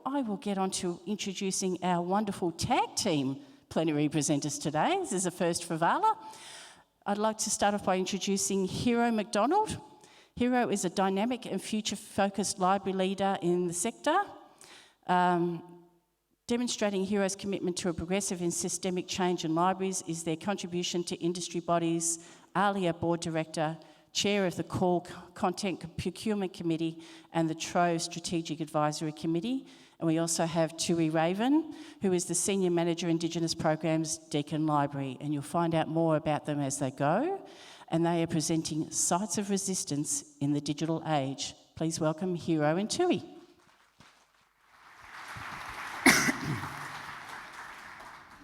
I will get on to introducing our wonderful tag team plenary presenters today. This is a first for VALA. I'd like to start off by introducing Hero Macdonald. Hero is a dynamic and future-focused library leader in the sector. Demonstrating Hero's commitment to a progressive and systemic change in libraries is their contribution to industry bodies, ALIA Board Director, Chair of the Call Content Procurement Committee and the Trove Strategic Advisory Committee. And we also have Tui Raven, who is the Senior Manager Indigenous Programs, Deakin Library. And you'll find out more about them as they go. And they are presenting Sites of Resistance in the Digital Age. Please welcome Hero and Tui.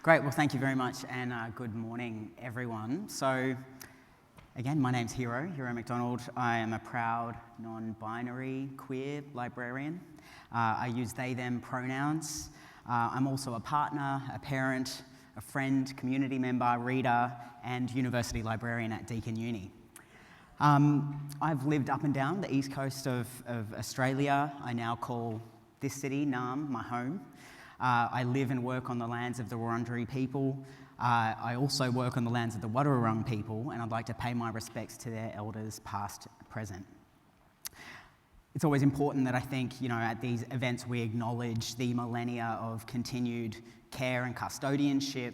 Great, well thank you very much and good morning everyone. So again, my name's Hero Macdonald. I am a proud non-binary queer librarian. I use they, them pronouns. I'm also a partner, a parent, a friend, community member, reader and university librarian at Deakin Uni. I've lived up and down the east coast of Australia. I now call this city, Naarm, my home. I live and work on the lands of the Wurundjeri people. I also work on the lands of the Wadawurrung people, and I'd like to pay my respects to their elders, past, present. It's always important that I think, at these events we acknowledge the millennia of continued care and custodianship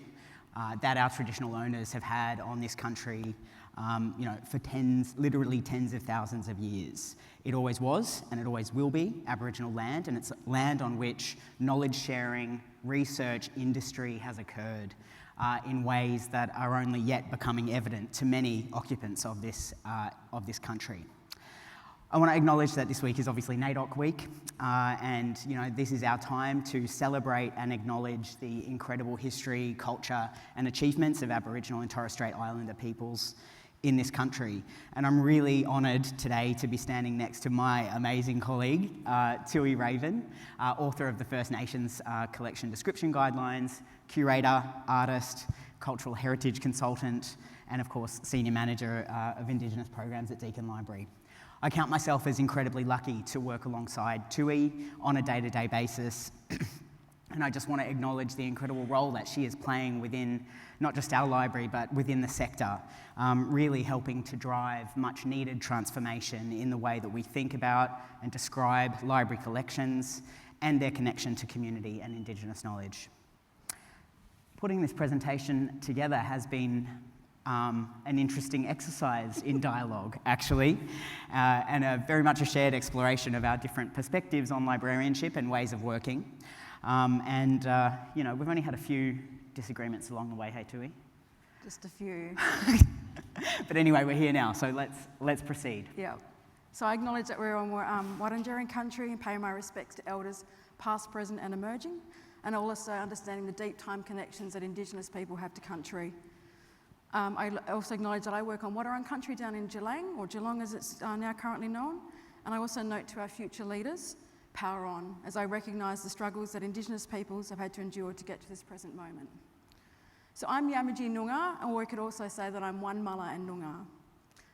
that our traditional owners have had on this country, for literally tens of thousands of years. It always was, and it always will be, Aboriginal land, and it's land on which knowledge sharing, research, industry has occurred in ways that are only yet becoming evident to many occupants of this country. I want to acknowledge that this week is obviously NAIDOC week, and this is our time to celebrate and acknowledge the incredible history, culture, and achievements of Aboriginal and Torres Strait Islander peoples in this country. And I'm really honoured today to be standing next to my amazing colleague, Tui Raven, author of the First Nations Collection Description Guidelines, curator, artist, cultural heritage consultant, and of course, senior manager of Indigenous programs at Deakin Library. I count myself as incredibly lucky to work alongside Tui on a day-to-day basis. And I just want to acknowledge the incredible role that she is playing within not just our library, but within the sector, really helping to drive much needed transformation in the way that we think about and describe library collections and their connection to community and Indigenous knowledge. Putting this presentation together has been an interesting exercise in dialogue, actually, and very much a shared exploration of our different perspectives on librarianship and ways of working. We've only had a few disagreements along the way, hey Tui? Just a few. But anyway, we're here now, so let's proceed. Yeah. So I acknowledge that we're on Wurundjeri country and pay my respects to elders past, present and emerging, and also understanding the deep time connections that Indigenous people have to country. I also acknowledge that I work on Wadawurrung country down in Geelong, or Geelong as it's now currently known, and I also note to our future leaders, power on, as I recognise the struggles that Indigenous peoples have had to endure to get to this present moment. So I'm Yamaji Noongar, or we could also say that I'm one Mulla and Noongar.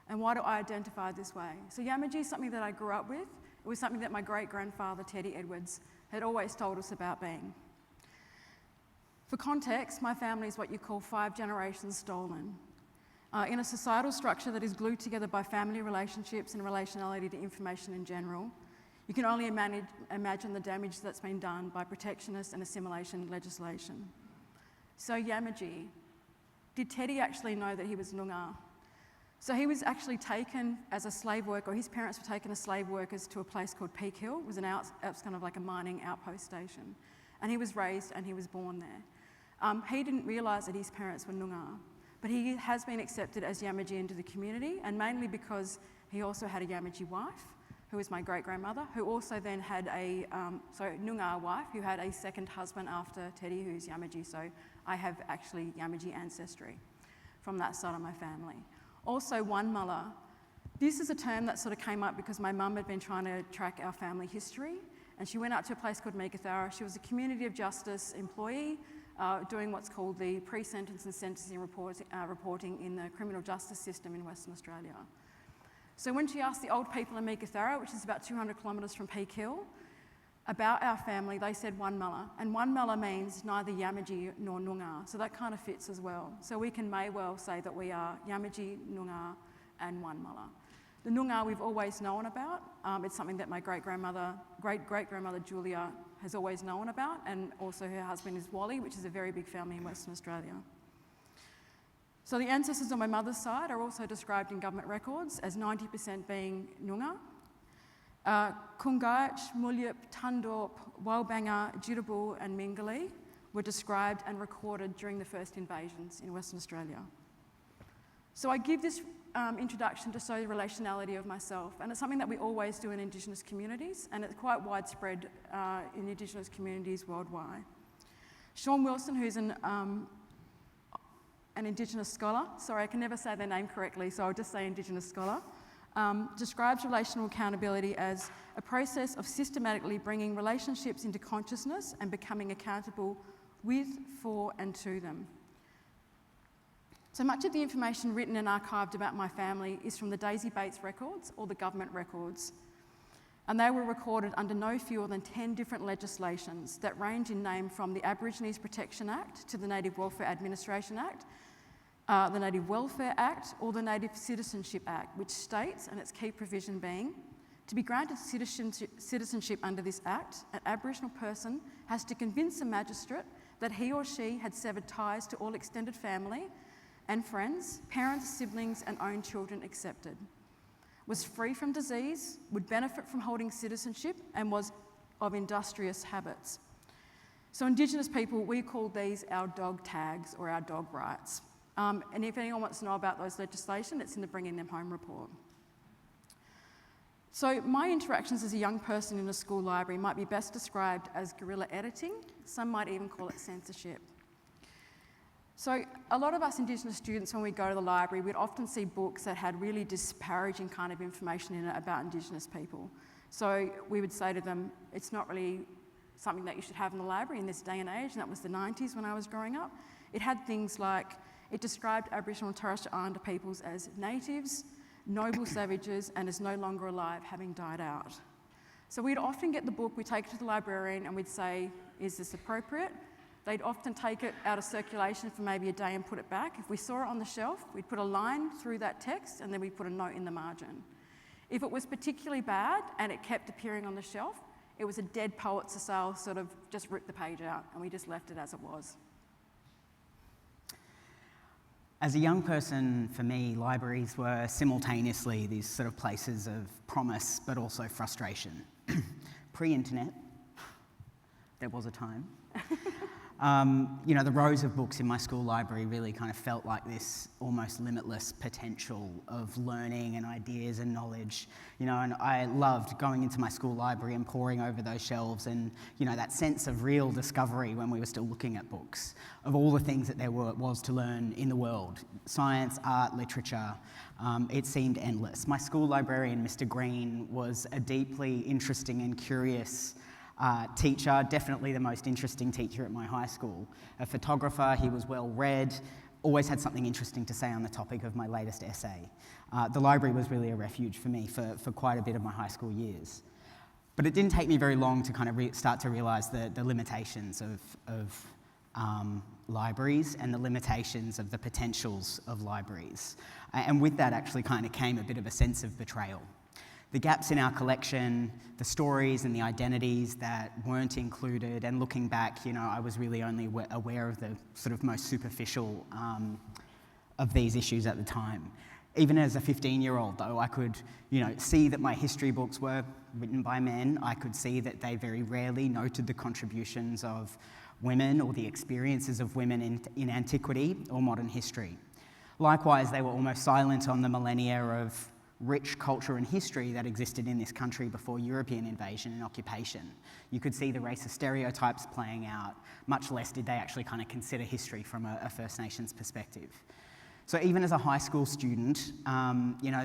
And why do I identify this way? So Yamaji is something that I grew up with. It was something that my great-grandfather, Teddy Edwards, had always told us about being. For context, my family is what you call 5 generations stolen. In a societal structure that is glued together by family relationships and relationality to information in general, you can only imagine the damage that's been done by protectionist and assimilation legislation. So Yamaji, did Teddy actually know that he was Noongar? So he was actually taken as a slave worker, or his parents were taken as slave workers to a place called Peak Hill. It was it's kind of like a mining outpost station. And he was raised and he was born there. He didn't realise that his parents were Noongar, but he has been accepted as Yamaji into the community, and mainly because he also had a Yamaji wife, who was my great-grandmother, who also then had Noongar wife, who had a second husband after Teddy, who's Yamaji. So I have actually Yamaji ancestry from that side of my family. Also, one Mulla. This is a term that sort of came up because my mum had been trying to track our family history, and she went out to a place called Meekatharra. She was a community of justice employee doing what's called the pre-sentence and sentencing reporting in the criminal justice system in Western Australia. So when she asked the old people in Meekatharra, which is about 200 kilometres from Peak Hill, about our family, they said Wanmala, and Wanmala means neither Yamaji nor Noongar, so that kind of fits as well. So we may well say that we are Yamaji, Noongar, and Wanmala. The Noongar we've always known about. It's something that my great-great-grandmother Julia has always known about, and also her husband is Wally, which is a very big family in Western Australia. So the ancestors on my mother's side are also described in government records as 90% being Noongar. Kungayach, Mulyup, Tundorp, Walbanga, Jirabul and Mingalii were described and recorded during the first invasions in Western Australia. So I give this introduction to show the relationality of myself, and it's something that we always do in Indigenous communities, and it's quite widespread in Indigenous communities worldwide. Sean Wilson, who's an Indigenous scholar, sorry I can never say their name correctly, so I'll just say Indigenous scholar, describes relational accountability as a process of systematically bringing relationships into consciousness and becoming accountable with, for and to them. So much of the information written and archived about my family is from the Daisy Bates records or the government records. And they were recorded under no fewer than 10 different legislations that range in name from the Aborigines Protection Act to the Native Welfare Administration Act, the Native Welfare Act or the Native Citizenship Act, which states, and its key provision being, to be granted citizenship under this Act, an Aboriginal person has to convince a magistrate that he or she had severed ties to all extended family and friends, parents, siblings and own children excepted, was free from disease, would benefit from holding citizenship and was of industrious habits. So Indigenous people, we call these our dog tags or our dog rights. And if anyone wants to know about those legislation, it's in the Bringing Them Home report. So my interactions as a young person in a school library might be best described as guerrilla editing. Some might even call it censorship. So a lot of us Indigenous students, when we go to the library, we'd often see books that had really disparaging kind of information in it about Indigenous people. So we would say to them, it's not really something that you should have in the library in this day and age, and that was the 90s when I was growing up. It had things like, it described Aboriginal and Torres Strait Islander peoples as natives, noble savages, and as no longer alive, having died out. So we'd often get the book, we'd take it to the librarian and we'd say, is this appropriate? They'd often take it out of circulation for maybe a day and put it back. If we saw it on the shelf, we'd put a line through that text and then we'd put a note in the margin. If it was particularly bad and it kept appearing on the shelf, it was a dead Pulitzer sort of just ripped the page out and we just left it as it was. As a young person, for me, libraries were simultaneously these sort of places of promise, but also frustration. Pre-internet, there was a time. The rows of books in my school library really kind of felt like this almost limitless potential of learning and ideas and knowledge, and I loved going into my school library and poring over those shelves and, that sense of real discovery when we were still looking at books, of all the things that there was to learn in the world, science, art, literature. It seemed endless. My school librarian, Mr. Green, was a deeply interesting and curious teacher, definitely the most interesting teacher at my high school. A photographer, he was well read, always had something interesting to say on the topic of my latest essay. The library was really a refuge for me for quite a bit of my high school years. But it didn't take me very long to kind of start to realise the limitations of libraries and the limitations of the potentials of libraries. And with that actually kind of came a bit of a sense of betrayal. The gaps in our collection, the stories and the identities that weren't included, and looking back, I was really only aware of the sort of most superficial of these issues at the time. Even as a 15-year-old, though, I could, see that my history books were written by men. I could see that they very rarely noted the contributions of women or the experiences of women in antiquity or modern history. Likewise, they were almost silent on the millennia of rich culture and history that existed in this country before European invasion and occupation. You could see the racist stereotypes playing out, much less did they actually kind of consider history from a First Nations perspective. So even as a high school student,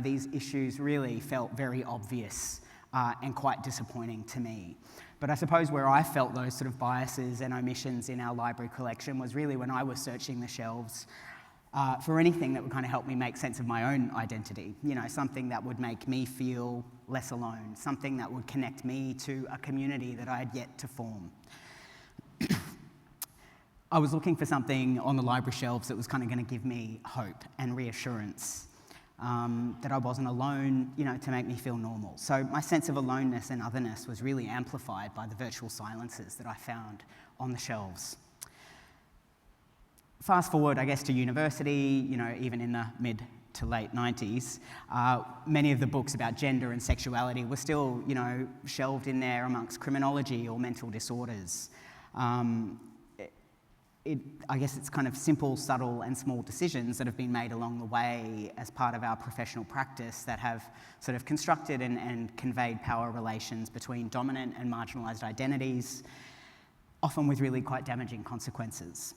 these issues really felt very obvious and quite disappointing to me. But I suppose where I felt those sort of biases and omissions in our library collection was really when I was searching the shelves for anything that would kind of help me make sense of my own identity, you know, something that would make me feel less alone, something that would connect me to a community that I had yet to form. I was looking for something on the library shelves that was kind of going to give me hope and reassurance, that I wasn't alone, you know, to make me feel normal. So my sense of aloneness and otherness was really amplified by the virtual silences that I found on the shelves. Fast forward, I guess, to university, you know, even in the mid to late 90s, many of the books about gender and sexuality were still, you know, shelved in there amongst criminology or mental disorders. I guess it's kind of simple, subtle and small decisions that have been made along the way as part of our professional practice that have sort of constructed and conveyed power relations between dominant and marginalised identities, often with really quite damaging consequences.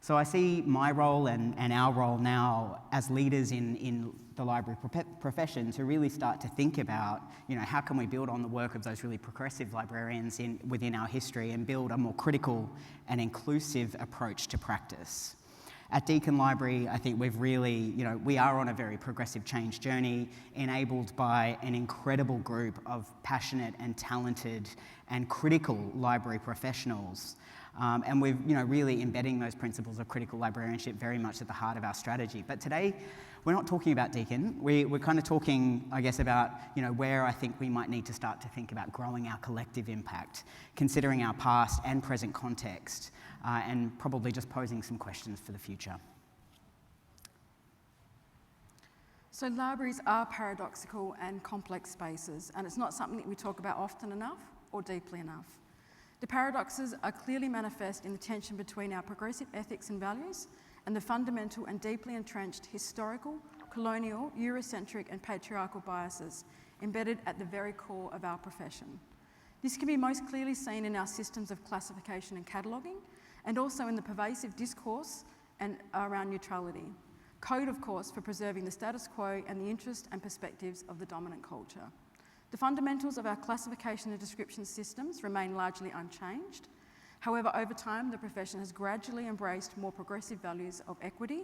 So I see my role and our role now as leaders in the library profession to really start to think about, you know, how can we build on the work of those really progressive librarians within our history and build a more critical and inclusive approach to practice. At Deakin Library, I think we've really, you know, we are on a very progressive change journey enabled by an incredible group of passionate and talented and critical library professionals. And we're, you know, really embedding those principles of critical librarianship very much at the heart of our strategy. But today, we're not talking about Deakin. We're kind of talking, I guess, about, you know, where I think we might need to start to think about growing our collective impact, considering our past and present context, and probably just posing some questions for the future. So libraries are paradoxical and complex spaces, and it's not something that we talk about often enough or deeply enough. The paradoxes are clearly manifest in the tension between our progressive ethics and values and the fundamental and deeply entrenched historical, colonial, Eurocentric and patriarchal biases embedded at the very core of our profession. This can be most clearly seen in our systems of classification and cataloguing, and also in the pervasive discourse and around neutrality. Code, of course, for preserving the status quo and the interest and perspectives of the dominant culture. The fundamentals of our classification and description systems remain largely unchanged. However, over time, the profession has gradually embraced more progressive values of equity,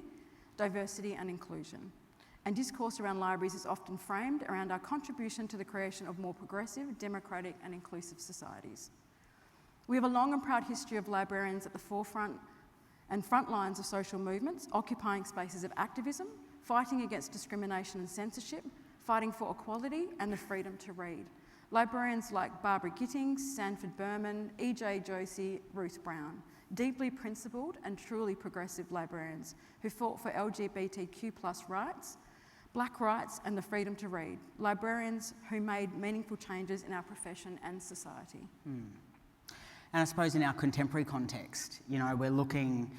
diversity and inclusion. And discourse around libraries is often framed around our contribution to the creation of more progressive, democratic and inclusive societies. We have a long and proud history of librarians at the forefront and front lines of social movements, occupying spaces of activism, fighting against discrimination and censorship, fighting for equality and the freedom to read. Librarians like Barbara Gittings, Sanford Berman, E.J. Josie, Ruth Brown, deeply principled and truly progressive librarians who fought for LGBTQ+ rights, black rights and the freedom to read. Librarians who made meaningful changes in our profession and society. And I suppose in our contemporary context, you know, we're looking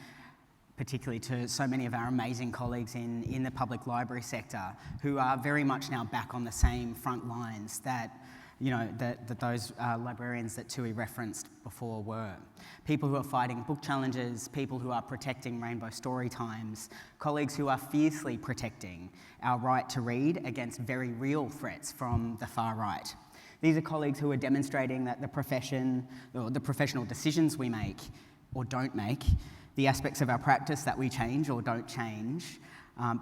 particularly to so many of our amazing colleagues in the public library sector who are very much now back on the same front lines that, you know, that those librarians that Tui referenced before were. People who are fighting book challenges, people who are protecting rainbow story times, colleagues who are fiercely protecting our right to read against very real threats from the far right. These are colleagues who are demonstrating that the profession, or the professional decisions we make or don't make, the aspects of our practice that we change or don't change,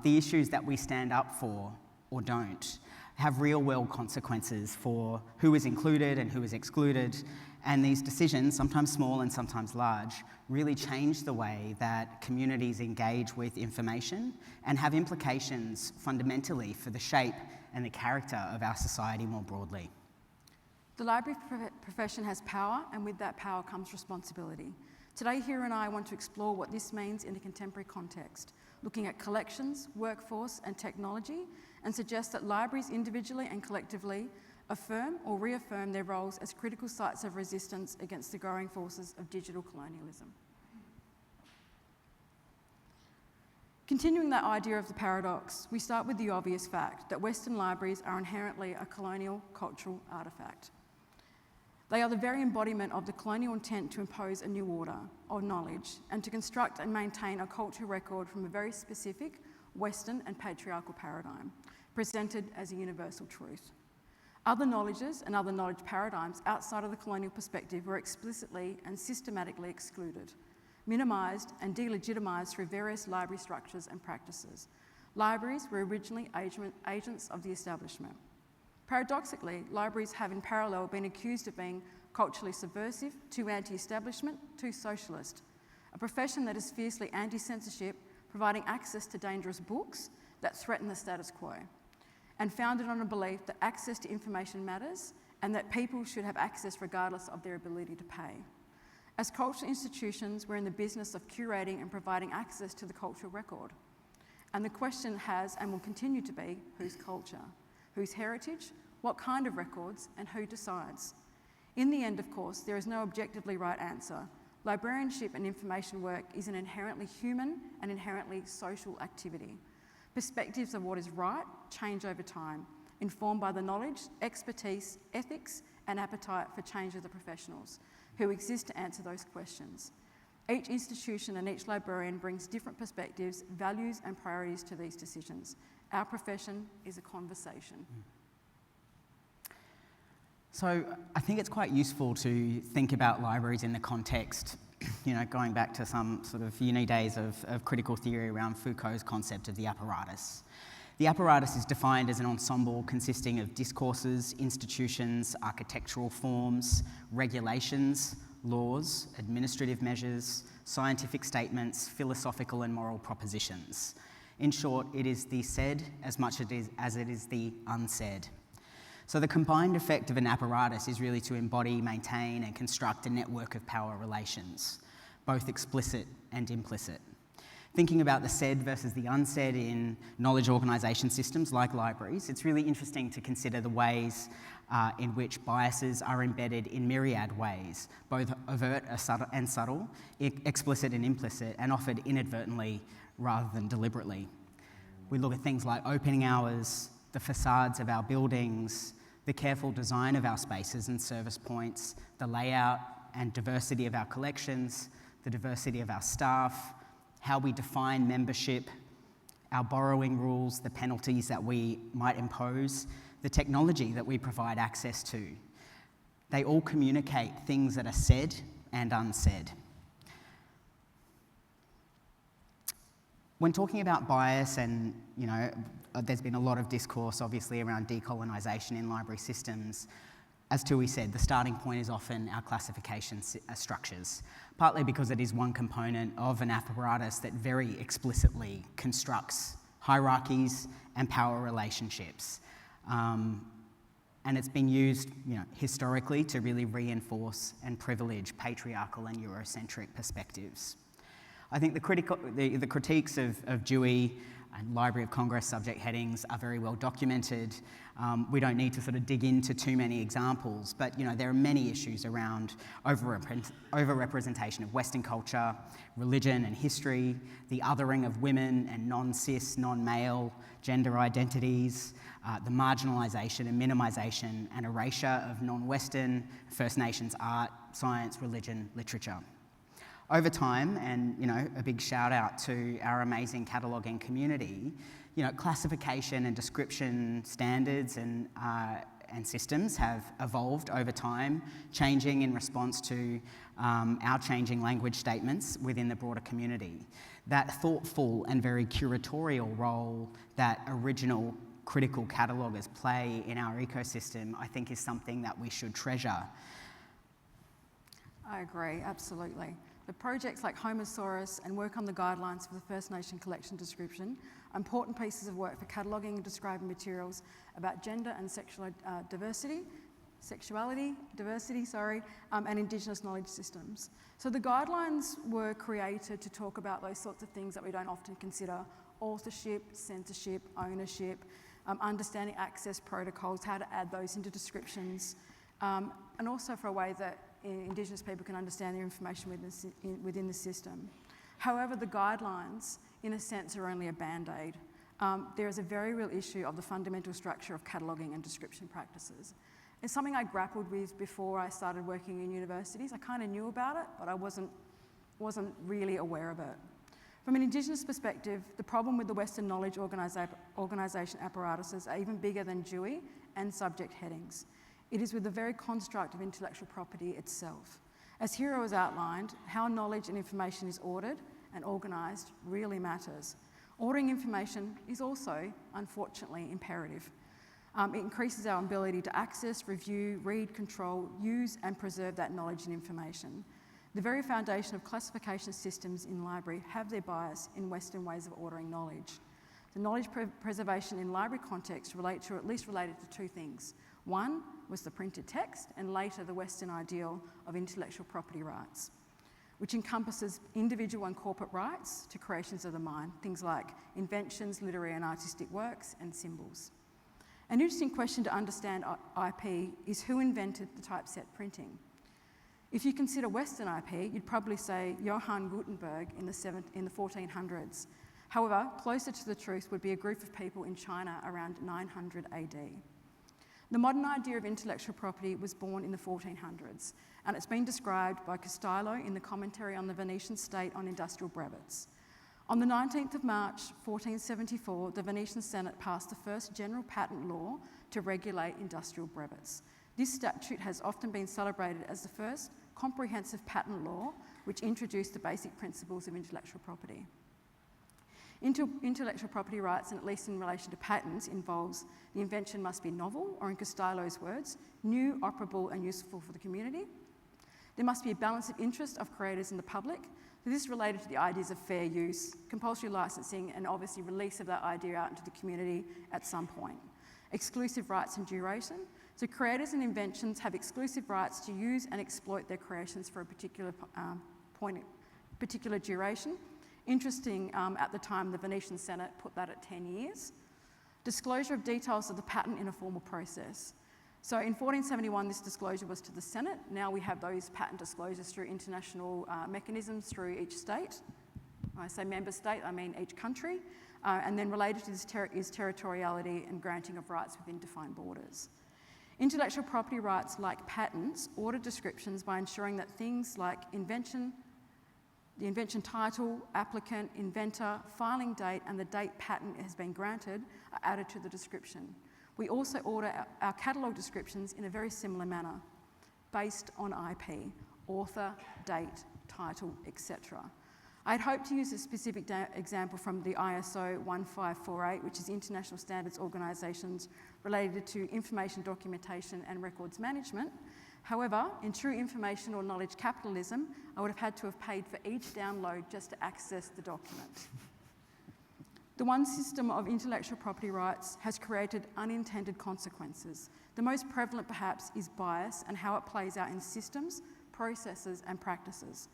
the issues that we stand up for or don't, have real-world consequences for who is included and who is excluded, and these decisions, sometimes small and sometimes large, really change the way that communities engage with information and have implications fundamentally for the shape and the character of our society more broadly. The library profession has power, and with that power comes responsibility. Today, Hira and I want to explore what this means in a contemporary context, looking at collections, workforce and technology, and suggest that libraries individually and collectively affirm or reaffirm their roles as critical sites of resistance against the growing forces of digital colonialism. Continuing that idea of the paradox, we start with the obvious fact that Western libraries are inherently a colonial cultural artefact. They are the very embodiment of the colonial intent to impose a new order of knowledge and to construct and maintain a cultural record from a very specific Western and patriarchal paradigm, presented as a universal truth. Other knowledges and other knowledge paradigms outside of the colonial perspective were explicitly and systematically excluded. minimised and delegitimised through various library structures and practices. Libraries were originally agents of the establishment. Paradoxically, libraries have in parallel been accused of being culturally subversive, too anti-establishment, too socialist, a profession that is fiercely anti-censorship, providing access to dangerous books that threaten the status quo, and founded on a belief that access to information matters and that people should have access regardless of their ability to pay. As cultural institutions, we're in the business of curating and providing access to the cultural record. And the question has and will continue to be, whose culture? Whose heritage? What kind of records? And who decides? In the end, of course, there is no objectively right answer. Librarianship and information work is an inherently human and inherently social activity. Perspectives of what is right change over time, informed by the knowledge, expertise, ethics, and appetite for change of the professionals who exist to answer those questions. Each institution and each librarian brings different perspectives, values, and priorities to these decisions. Our profession is a conversation. So I think it's quite useful to think about libraries in the context, going back to some sort of uni days of critical theory around Foucault's concept of the apparatus. The apparatus is defined as an ensemble consisting of discourses, institutions, architectural forms, regulations, laws, administrative measures, scientific statements, philosophical and moral propositions. In short, it is the said as much as it is the unsaid. So the combined effect of an apparatus is really to embody, maintain, and construct a network of power relations, both explicit and implicit. Thinking about the said versus the unsaid in knowledge organisation systems like libraries, it's really interesting to consider the ways in which biases are embedded in myriad ways, both overt and subtle, explicit and implicit, and offered inadvertently rather than deliberately. We look at things like opening hours, the facades of our buildings, the careful design of our spaces and service points, the layout and diversity of our collections, the diversity of our staff, how we define membership, our borrowing rules, the penalties that we might impose, the technology that we provide access to. They all communicate things that are said and unsaid. When talking about bias, and there's been a lot of discourse obviously around decolonisation in library systems, as Tui said, the starting point is often our classification structures, partly because it is one component of an apparatus that very explicitly constructs hierarchies and power relationships. And it's been used historically to really reinforce and privilege patriarchal and Eurocentric perspectives. I think the critiques of Dewey and Library of Congress subject headings are very well documented. We don't need to sort of dig into too many examples, but there are many issues around overrepresentation of Western culture, religion and history, the othering of women and non-cis, non-male gender identities, the marginalisation and minimisation and erasure of non-Western First Nations art, science, religion, literature. Over time, and a big shout out to our amazing cataloguing community, classification and description standards and systems have evolved over time, changing in response to our changing language statements within the broader community. That thoughtful and very curatorial role that original critical cataloguers play in our ecosystem, I think, is something that we should treasure. I agree, absolutely. The projects like Homosaurus and work on the guidelines for the First Nation collection description are important pieces of work for cataloguing and describing materials about gender and sexuality, and Indigenous knowledge systems. So the guidelines were created to talk about those sorts of things that we don't often consider: authorship, censorship, ownership, understanding access protocols, how to add those into descriptions, and also for a way that Indigenous people can understand their information within the system. However, the guidelines, in a sense, are only a band-aid. There is a very real issue of the fundamental structure of cataloguing and description practices. It's something I grappled with before I started working in universities. I kind of knew about it, but I wasn't really aware of it. From an Indigenous perspective, the problem with the Western knowledge organisation apparatuses are even bigger than Dewey and subject headings. It is with the very construct of intellectual property itself. As Hiro has outlined, how knowledge and information is ordered and organised really matters. Ordering information is also, unfortunately, imperative. It increases our ability to access, review, read, control, use and preserve that knowledge and information. The very foundation of classification systems in library have their bias in Western ways of ordering knowledge. The knowledge preservation in library context related to two things. One was the printed text, and later the Western ideal of intellectual property rights, which encompasses individual and corporate rights to creations of the mind, things like inventions, literary and artistic works, and symbols. An interesting question to understand IP is who invented the typeset printing. If you consider Western IP, you'd probably say Johann Gutenberg in the 1400s. However, closer to the truth would be a group of people in China around 900 AD. The modern idea of intellectual property was born in the 1400s, and it's been described by Costello in the commentary on the Venetian state on industrial brevets. On the 19th of March, 1474, the Venetian Senate passed the first general patent law to regulate industrial brevets. This statute has often been celebrated as the first comprehensive patent law which introduced the basic principles of intellectual property. Intellectual property rights, and at least in relation to patents, involves the invention must be novel, or in Costello's words, new, operable and useful for the community. There must be a balance of interest of creators and the public. This is related to the ideas of fair use, compulsory licensing, and obviously release of that idea out into the community at some point. Exclusive rights and duration. So creators and inventions have exclusive rights to use and exploit their creations for a particular duration. Interesting, at the time, the Venetian Senate put that at 10 years. Disclosure of details of the patent in a formal process. So in 1471, this disclosure was to the Senate. Now we have those patent disclosures through international mechanisms through each state. When I say member state, I mean each country. And then related to this is territoriality and granting of rights within defined borders. Intellectual property rights, like patents, order descriptions by ensuring that things like invention, the invention title, applicant, inventor, filing date, and the date patent has been granted are added to the description. We also order our catalogue descriptions in a very similar manner, based on IP, author, date, title, etc. I'd hoped to use a specific example from the ISO 1548, which is International Standards Organisations related to information documentation and records management. However, in true information or knowledge capitalism, I would have had to have paid for each download just to access the document. The one system of intellectual property rights has created unintended consequences. The most prevalent, perhaps, is bias and how it plays out in systems, processes, and practices.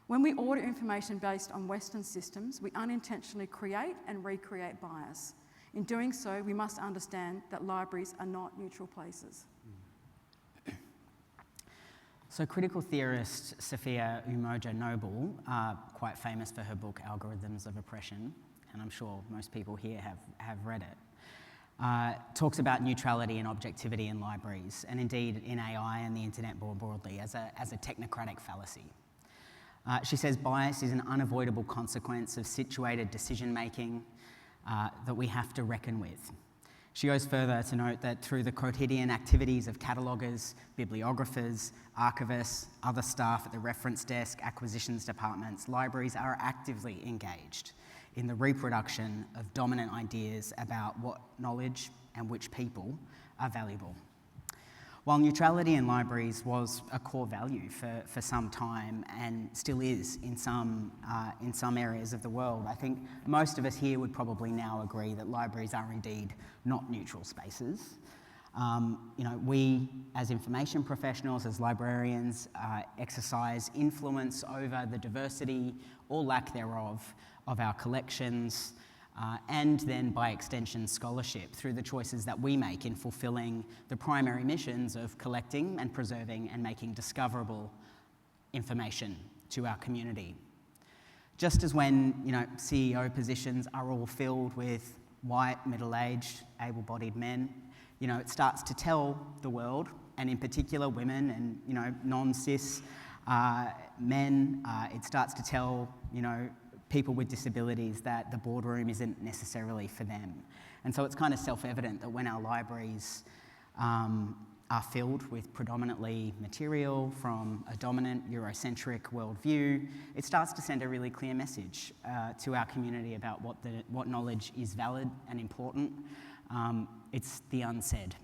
When we order information based on Western systems, we unintentionally create and recreate bias. In doing so, we must understand that libraries are not neutral places. So critical theorist Sophia Umoja-Noble, quite famous for her book Algorithms of Oppression, and I'm sure most people here have read it, talks about neutrality and objectivity in libraries, and indeed in AI and the internet more broadly, as a technocratic fallacy. She says bias is an unavoidable consequence of situated decision-making that we have to reckon with. She goes further to note that through the quotidian activities of cataloguers, bibliographers, archivists, other staff at the reference desk, acquisitions departments, libraries are actively engaged in the reproduction of dominant ideas about what knowledge and which people are valuable. While neutrality in libraries was a core value for some time and still is in some areas of the world, I think most of us here would probably now agree that libraries are indeed not neutral spaces. We as information professionals, as librarians, exercise influence over the diversity or lack thereof of our collections, and then by extension scholarship through the choices that we make in fulfilling the primary missions of collecting and preserving and making discoverable information to our community. Just as when CEO positions are all filled with white, middle-aged, able-bodied men, it starts to tell the world, and in particular women and non-cis men, it starts to tell people with disabilities that the boardroom isn't necessarily for them. And so it's kind of self-evident that when our libraries are filled with predominantly material from a dominant Eurocentric worldview, it starts to send a really clear message to our community about what knowledge is valid and important. It's the unsaid.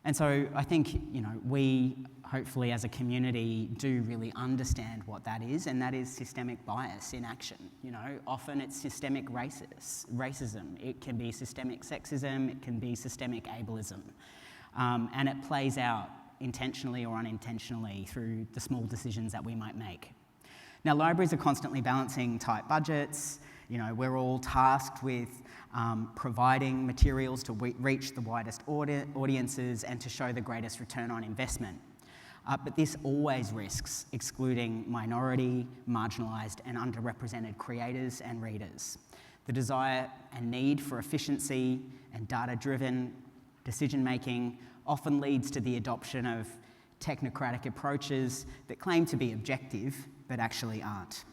And so I think, we hopefully as a community do really understand what that is, and that is systemic bias in action. Often it's systemic racism. It can be systemic sexism, it can be systemic ableism. And it plays out intentionally or unintentionally through the small decisions that we might make. Now, libraries are constantly balancing tight budgets. We're all tasked with providing materials to reach the widest audiences and to show the greatest return on investment. But this always risks excluding minority, marginalised and underrepresented creators and readers. The desire and need for efficiency and data-driven decision-making often leads to the adoption of technocratic approaches that claim to be objective but actually aren't.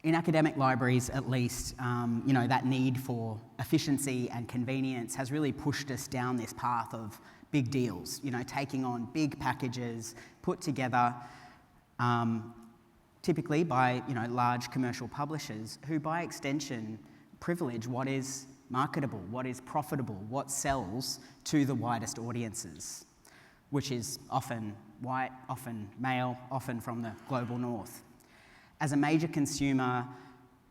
In academic libraries, at least, that need for efficiency and convenience has really pushed us down this path of big deals, taking on big packages put together typically by, large commercial publishers who, by extension, privilege what is marketable, what is profitable, what sells to the widest audiences, which is often white, often male, often from the global north. As a major consumer,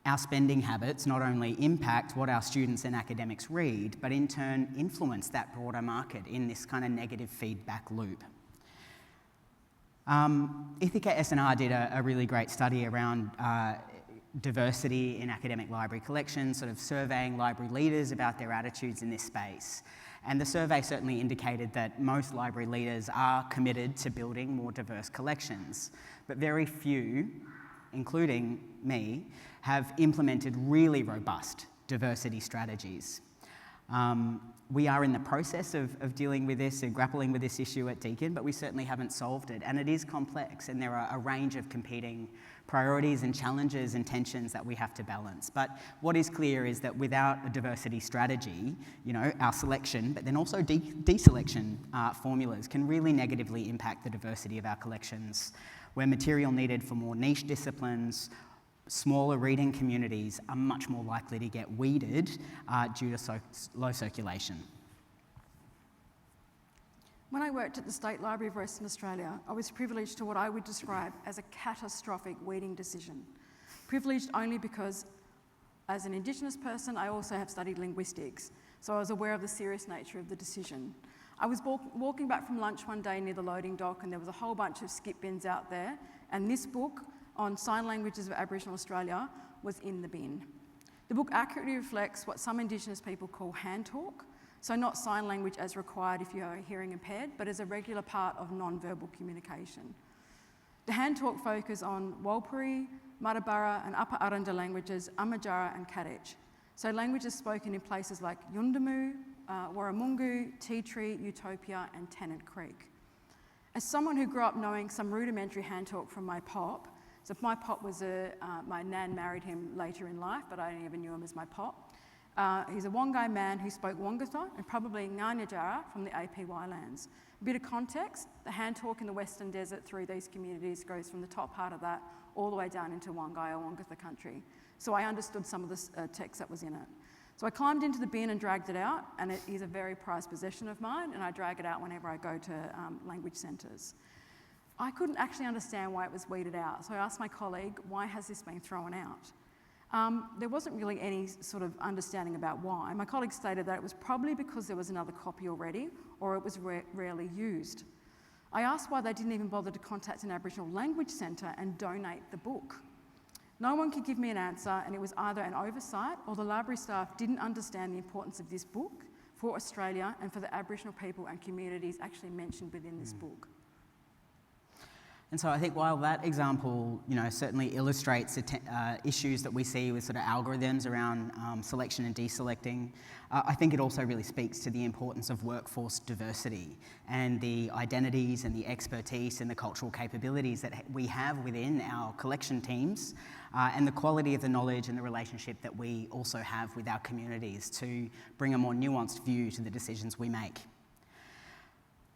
our spending habits not only impact what our students and academics read, but in turn influence that broader market in this kind of negative feedback loop. Ithaca S&R did a really great study around diversity in academic library collections, sort of surveying library leaders about their attitudes in this space. And the survey certainly indicated that most library leaders are committed to building more diverse collections, but very few, including me, have implemented really robust diversity strategies. We are in the process of dealing with this and grappling with this issue at Deakin, but we certainly haven't solved it. And it is complex, and there are a range of competing priorities and challenges and tensions that we have to balance. But what is clear is that without a diversity strategy, our selection, but then also deselection formulas can really negatively impact the diversity of our collections, where material needed for more niche disciplines, smaller reading communities are much more likely to get weeded due to low circulation. When I worked at the State Library of Western Australia, I was privileged to what I would describe as a catastrophic weeding decision. Privileged only because, as an Indigenous person, I also have studied linguistics, so I was aware of the serious nature of the decision. I was walking back from lunch one day near the loading dock, and there was a whole bunch of skip bins out there, and this book on sign languages of Aboriginal Australia was in the bin. The book accurately reflects what some Indigenous people call hand talk, so not sign language as required if you are hearing impaired, but as a regular part of non-verbal communication. The hand talk focus on Warlpiri, Muttaburra and Upper Arrernte languages, Amajara and Kadich. So languages spoken in places like Yundamu, Warramungu, Tea Tree, Utopia and Tennant Creek. As someone who grew up knowing some rudimentary hand talk from my pop, so my pop was my nan married him later in life, but I only ever knew him as my pop. He's a Wongai man who spoke Wongutha and probably Nganyajara from the APY lands. A bit of context, the hand talk in the Western Desert through these communities goes from the top part of that all the way down into Wongai or Wongutha country. So I understood some of the text that was in it. So I climbed into the bin and dragged it out, and it is a very prized possession of mine, and I drag it out whenever I go to language centres. I couldn't actually understand why it was weeded out, so I asked my colleague, why has this been thrown out? There wasn't really any sort of understanding about why. My colleague stated that it was probably because there was another copy already, or it was rarely used. I asked why they didn't even bother to contact an Aboriginal language centre and donate the book. No one could give me an answer, and it was either an oversight or the library staff didn't understand the importance of this book for Australia and for the Aboriginal people and communities actually mentioned within this book. And so I think while that example, certainly illustrates issues that we see with sort of algorithms around selection and deselecting, I think it also really speaks to the importance of workforce diversity and the identities and the expertise and the cultural capabilities that we have within our collection teams and the quality of the knowledge and the relationship that we also have with our communities to bring a more nuanced view to the decisions we make.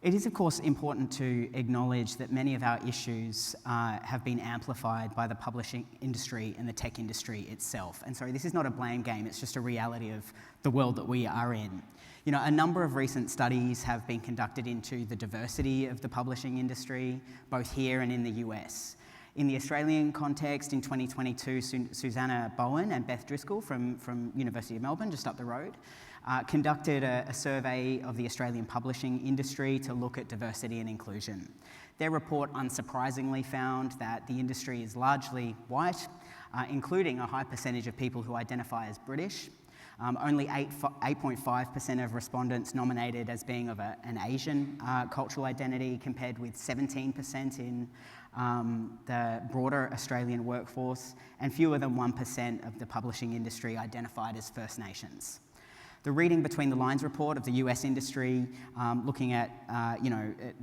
It is, of course, important to acknowledge that many of our issues have been amplified by the publishing industry and the tech industry itself. And sorry, this is not a blame game, it's just a reality of the world that we are in. You know, a number of recent studies have been conducted into the diversity of the publishing industry, both here and in the US. In the Australian context, in 2022, Susanna Bowen and Beth Driscoll from University of Melbourne, just up the road, conducted a survey of the Australian publishing industry to look at diversity and inclusion. Their report unsurprisingly found that the industry is largely white, including a high percentage of people who identify as British. Only 8.5% of respondents nominated as being of an Asian cultural identity, compared with 17% in the broader Australian workforce, and fewer than 1% of the publishing industry identified as First Nations. The Reading Between the Lines report of the US industry, looking at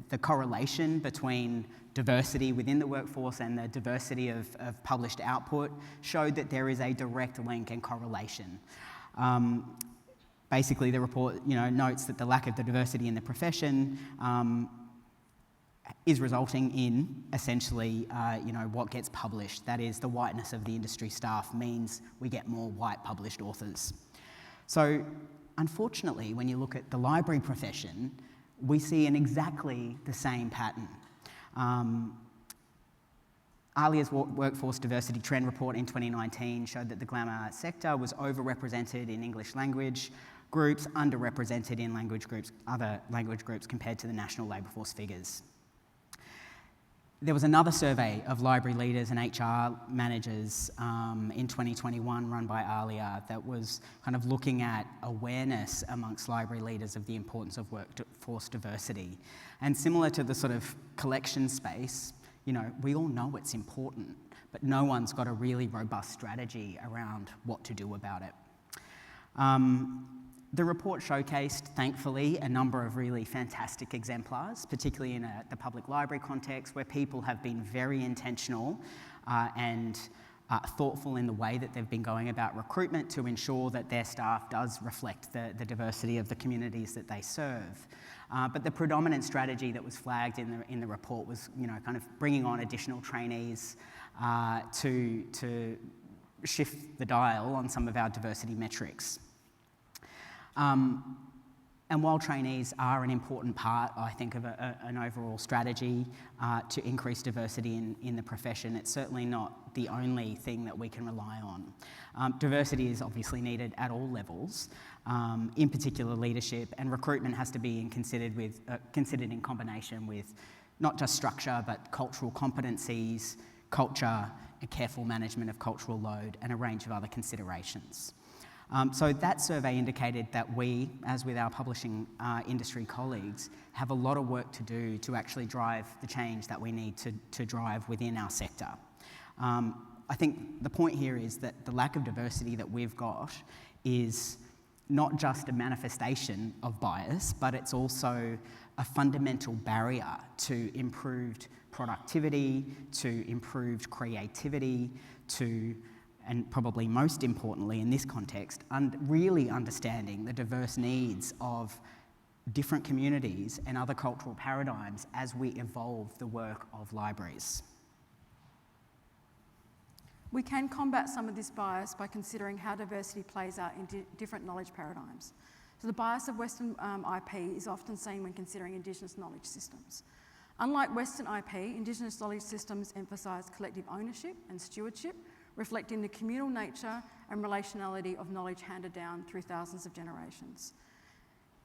the correlation between diversity within the workforce and the diversity of published output, showed that there is a direct link and correlation. Basically, the report notes that the lack of the diversity in the profession is resulting in essentially what gets published. That is, the whiteness of the industry staff means we get more white published authors. So unfortunately, when you look at the library profession, we see an exactly the same pattern. ALIA's Workforce Diversity Trend Report in 2019 showed that the glamour sector was overrepresented in English language groups, underrepresented in other language groups compared to the national labour force figures. There was another survey of library leaders and HR managers in 2021 run by ALIA that was kind of looking at awareness amongst library leaders of the importance of workforce diversity. And similar to the sort of collection space, we all know it's important, but no one's got a really robust strategy around what to do about it. The report showcased, thankfully, a number of really fantastic exemplars, particularly in the public library context, where people have been very intentional and thoughtful in the way that they've been going about recruitment to ensure that their staff does reflect the diversity of the communities that they serve. But the predominant strategy that was flagged in the report was, kind of bringing on additional trainees to shift the dial on some of our diversity metrics. And while trainees are an important part, I think, of an overall strategy to increase diversity in the profession, it's certainly not the only thing that we can rely on. Diversity is obviously needed at all levels, in particular leadership, and recruitment has to be considered in combination with not just structure, but cultural competencies, culture, and careful management of cultural load, and a range of other considerations. So that survey indicated that we, as with our publishing industry colleagues, have a lot of work to do to actually drive the change that we need to drive within our sector. I think the point here is that the lack of diversity that we've got is not just a manifestation of bias, but it's also a fundamental barrier to improved productivity, to improved creativity, and probably most importantly in this context, really understanding the diverse needs of different communities and other cultural paradigms as we evolve the work of libraries. We can combat some of this bias by considering how diversity plays out in different knowledge paradigms. So the bias of Western IP is often seen when considering Indigenous knowledge systems. Unlike Western IP, Indigenous knowledge systems emphasise collective ownership and stewardship, reflecting the communal nature and relationality of knowledge handed down through thousands of generations.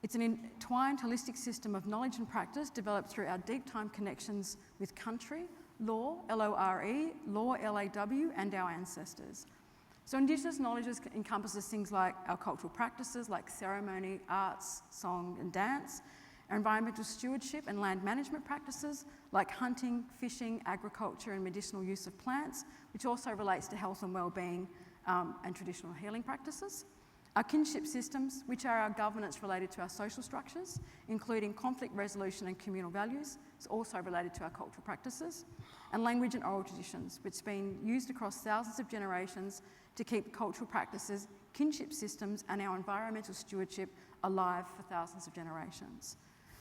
It's an entwined holistic system of knowledge and practice developed through our deep time connections with country, law, L-O-R-E, law, L-A-W, and our ancestors. So Indigenous knowledge encompasses things like our cultural practices like ceremony, arts, song and dance, our environmental stewardship and land management practices like hunting, fishing, agriculture and medicinal use of plants, which also relates to health and well-being and traditional healing practices. Our kinship systems, which are our governance related to our social structures, including conflict resolution and communal values, is also related to our cultural practices. And language and oral traditions, which have been used across thousands of generations to keep cultural practices, kinship systems and our environmental stewardship alive for thousands of generations.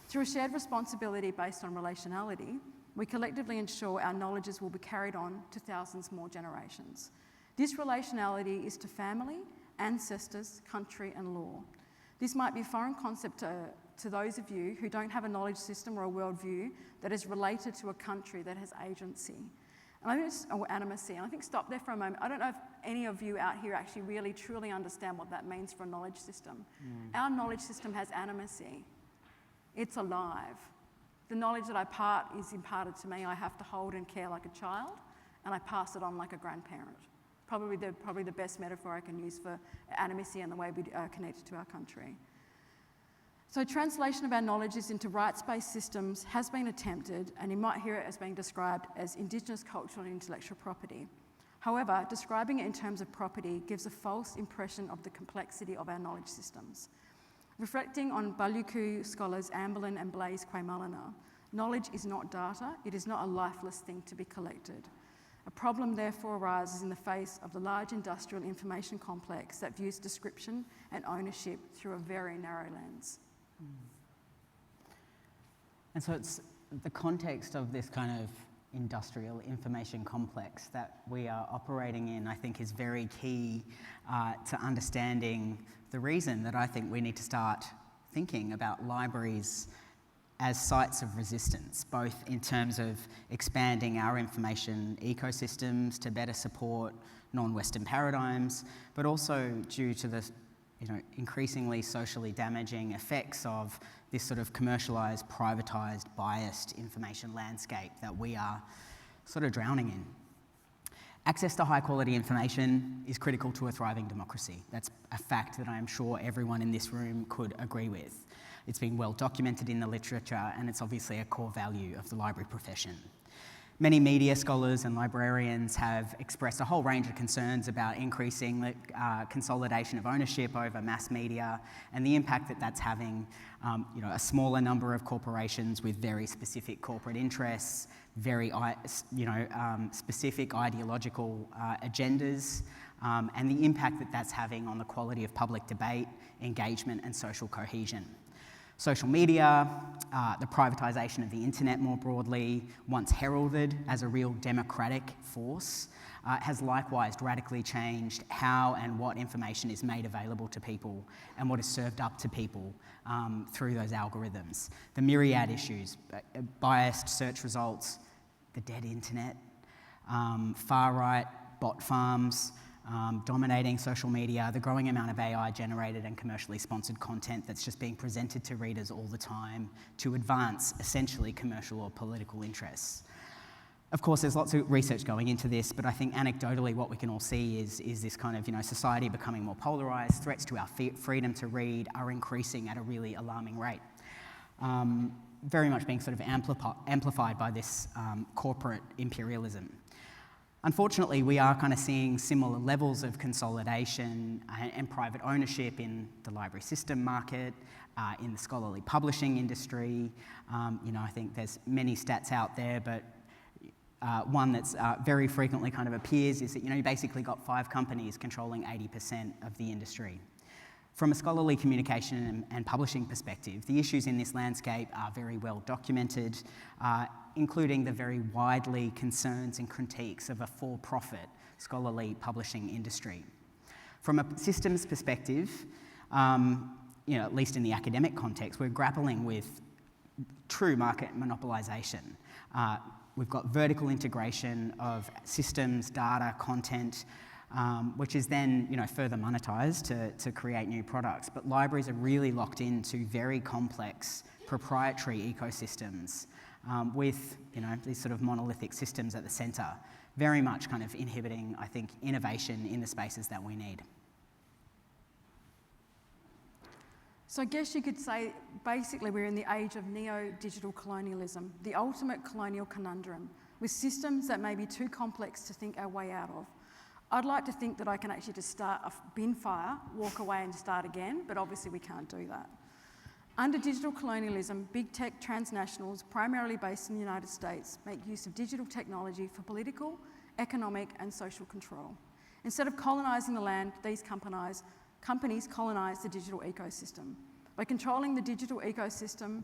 Through a shared responsibility based on relationality, we collectively ensure our knowledges will be carried on to thousands more generations. This relationality is to family, ancestors, country and law. This might be a foreign concept to those of you who don't have a knowledge system or a worldview that is related to a country that has agency. And I think or animacy. And I think stop there for a moment. I don't know if any of you out here actually really truly understand what that means for a knowledge system. Our knowledge system has animacy. It's alive. The knowledge that is imparted to me, I have to hold and care like a child, and I pass it on like a grandparent. Probably the best metaphor I can use for animacy and the way we are connected to our country. So translation of our knowledges into rights-based systems has been attempted, and you might hear it as being described as Indigenous cultural and intellectual property. However, describing it in terms of property gives a false impression of the complexity of our knowledge systems. Reflecting on Baluku scholars Amberlin and Blaise Quaymallina, knowledge is not data, it is not a lifeless thing to be collected. A problem therefore arises in the face of the large industrial information complex that views description and ownership through a very narrow lens. And so it's the context of this kind of industrial information complex that we are operating in, I think, is very key to understanding the reason that I think we need to start thinking about libraries as sites of resistance, both in terms of expanding our information ecosystems to better support non-Western paradigms, but also due to the increasingly socially damaging effects of this sort of commercialised, privatised, biased information landscape that we are sort of drowning in. Access to high quality information is critical to a thriving democracy. That's a fact that I am sure everyone in this room could agree with. It's been well documented in the literature, and it's obviously a core value of the library profession. Many media scholars and librarians have expressed a whole range of concerns about increasing consolidation of ownership over mass media and the impact that that's having, a smaller number of corporations with very specific corporate interests, very specific ideological agendas, and the impact that that's having on the quality of public debate, engagement and social cohesion. Social media, the privatisation of the internet more broadly, once heralded as a real democratic force, has likewise radically changed how and what information is made available to people and what is served up to people through those algorithms. The myriad issues, biased search results, the dead internet, far-right bot farms, dominating social media, the growing amount of AI-generated and commercially sponsored content that's just being presented to readers all the time to advance essentially commercial or political interests. Of course, there's lots of research going into this, but I think anecdotally what we can all see is this kind of society becoming more polarised. Threats to our freedom to read are increasing at a really alarming rate. Very much being sort of amplified by this corporate imperialism. Unfortunately, we are kind of seeing similar levels of consolidation and private ownership in the library system market, in the scholarly publishing industry. I think there's many stats out there, but one that's very frequently kind of appears is that you basically got 5 companies controlling 80% of the industry. From a scholarly communication and publishing perspective, the issues in this landscape are very well documented, including the very widely concerns and critiques of a for-profit scholarly publishing industry. From a systems perspective, at least in the academic context, we're grappling with true market monopolisation. We've got vertical integration of systems, data, content, which is then further monetised to create new products. But libraries are really locked into very complex proprietary ecosystems with these sort of monolithic systems at the centre, very much kind of inhibiting, I think, innovation in the spaces that we need. So I guess you could say basically we're in the age of neo-digital colonialism, the ultimate colonial conundrum, with systems that may be too complex to think our way out of. I'd like to think that I can actually just start a bin fire, walk away and start again, but obviously we can't do that. Under digital colonialism, big tech transnationals, primarily based in the United States, make use of digital technology for political, economic and social control. Instead of colonising the land, these companies colonise the digital ecosystem. By controlling the digital ecosystem,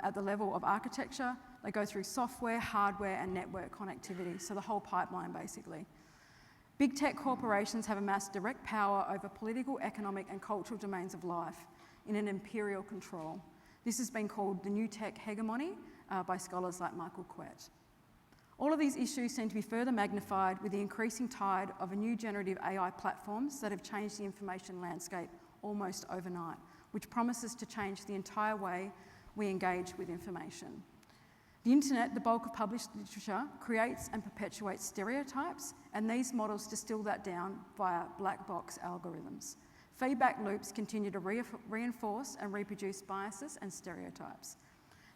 at the level of architecture. They go through software, hardware, and network connectivity, so the whole pipeline, basically. Big tech corporations have amassed direct power over political, economic, and cultural domains of life in an imperial control. This has been called the new tech hegemony by scholars like Michael Quet. All of these issues seem to be further magnified with the increasing tide of a new generative AI platforms that have changed the information landscape almost overnight, which promises to change the entire way we engage with information. The internet, the bulk of published literature, creates and perpetuates stereotypes, and these models distill that down via black box algorithms. Feedback loops continue to reinforce and reproduce biases and stereotypes.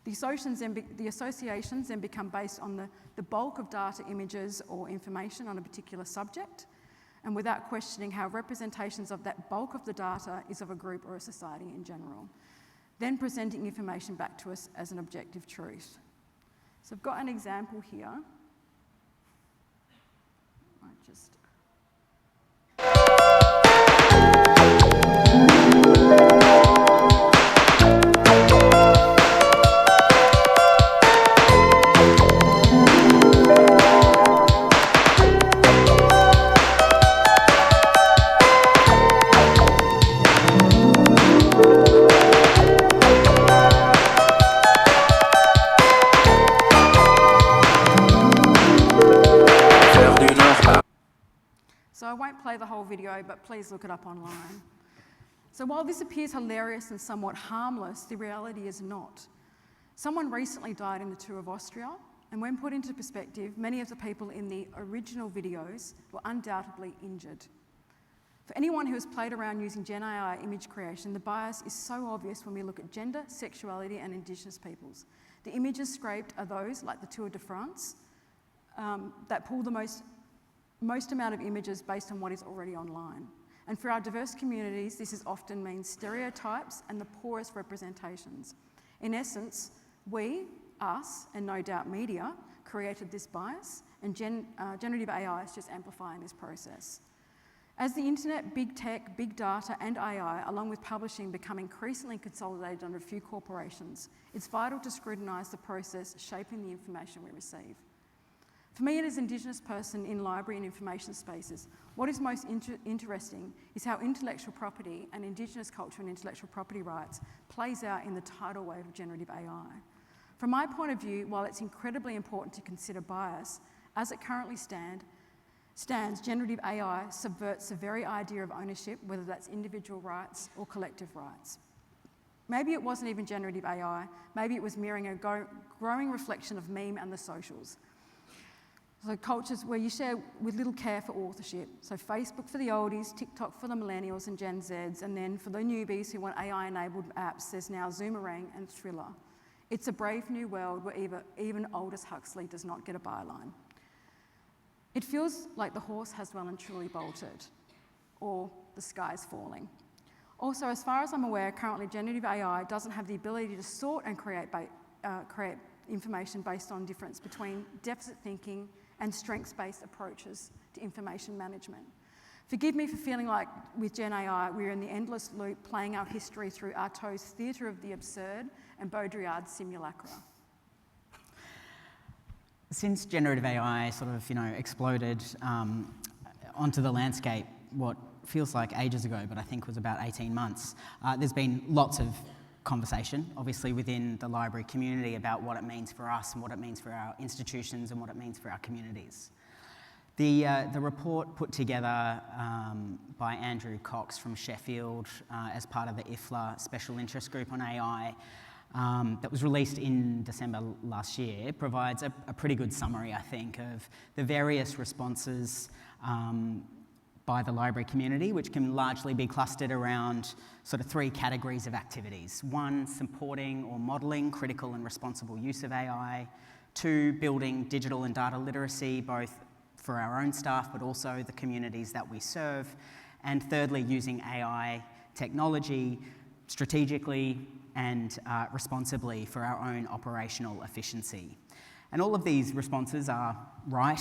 The associations then become based on the bulk of data, images, or information on a particular subject, and without questioning how representations of that bulk of the data is of a group or a society in general, then presenting information back to us as an objective truth. So I've got an example here. So I won't play the whole video, but please look it up online. So while this appears hilarious and somewhat harmless, the reality is not. Someone recently died in the tour of Austria, and when put into perspective, many of the people in the original videos were undoubtedly injured. For anyone who has played around using Gen AI image creation, the bias is so obvious when we look at gender, sexuality, and Indigenous peoples. The images scraped are those, like the Tour de France, that pull the most amount of images based on what is already online. And for our diverse communities, this often means stereotypes and the poorest representations. In essence, we, us, and no doubt media, created this bias, and generative AI is just amplifying this process. As the internet, big tech, big data, and AI, along with publishing, become increasingly consolidated under a few corporations, it's vital to scrutinise the process shaping the information we receive. For me, as an Indigenous person in library and information spaces, what is most interesting is how intellectual property and Indigenous culture and intellectual property rights plays out in the tidal wave of generative AI. From my point of view, while it's incredibly important to consider bias, as it currently stands, generative AI subverts the very idea of ownership, whether that's individual rights or collective rights. Maybe it wasn't even generative AI, maybe it was mirroring a growing reflection of meme and the socials. So cultures where you share with little care for authorship. So Facebook for the oldies, TikTok for the millennials and Gen Zs, and then for the newbies who want AI-enabled apps, there's now Zoomerang and Thriller. It's a brave new world where even Aldous Huxley does not get a byline. It feels like the horse has well and truly bolted, or the sky's falling. Also, as far as I'm aware, currently generative AI doesn't have the ability to sort and create information based on difference between deficit thinking and strengths-based approaches to information management. Forgive me for feeling like with Gen AI, we're in the endless loop playing our history through Artaud's theatre of the absurd and Baudrillard's simulacra. Since generative AI sort of, exploded onto the landscape, what feels like ages ago, but I think was about 18 months, there's been lots of conversation, obviously within the library community, about what it means for us and what it means for our institutions and what it means for our communities. The report put together by Andrew Cox from Sheffield as part of the IFLA Special Interest Group on AI that was released in December last year provides a pretty good summary, I think, of the various responses by the library community, which can largely be clustered around sort of three categories of activities. One, supporting or modelling critical and responsible use of AI. Two, building digital and data literacy, both for our own staff, but also the communities that we serve. And thirdly, using AI technology strategically and responsibly for our own operational efficiency. And all of these responses are right,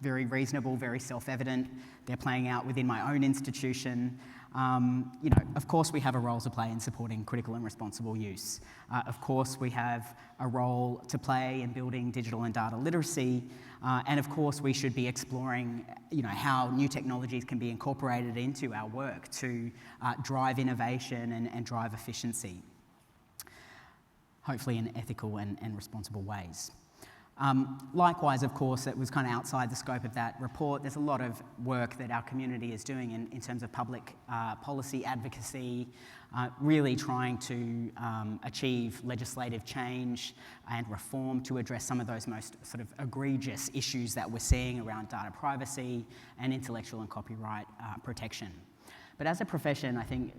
very reasonable, very self-evident. They're playing out within my own institution. Of course we have a role to play in supporting critical and responsible use. Of course we have a role to play in building digital and data literacy. And of course we should be exploring, how new technologies can be incorporated into our work to drive innovation and drive efficiency, hopefully in ethical and responsible ways. Likewise, of course, it was kind of outside the scope of that report. There's a lot of work that our community is doing in terms of public policy advocacy, really trying to achieve legislative change and reform to address some of those most sort of egregious issues that we're seeing around data privacy and intellectual and copyright protection. But as a profession, I think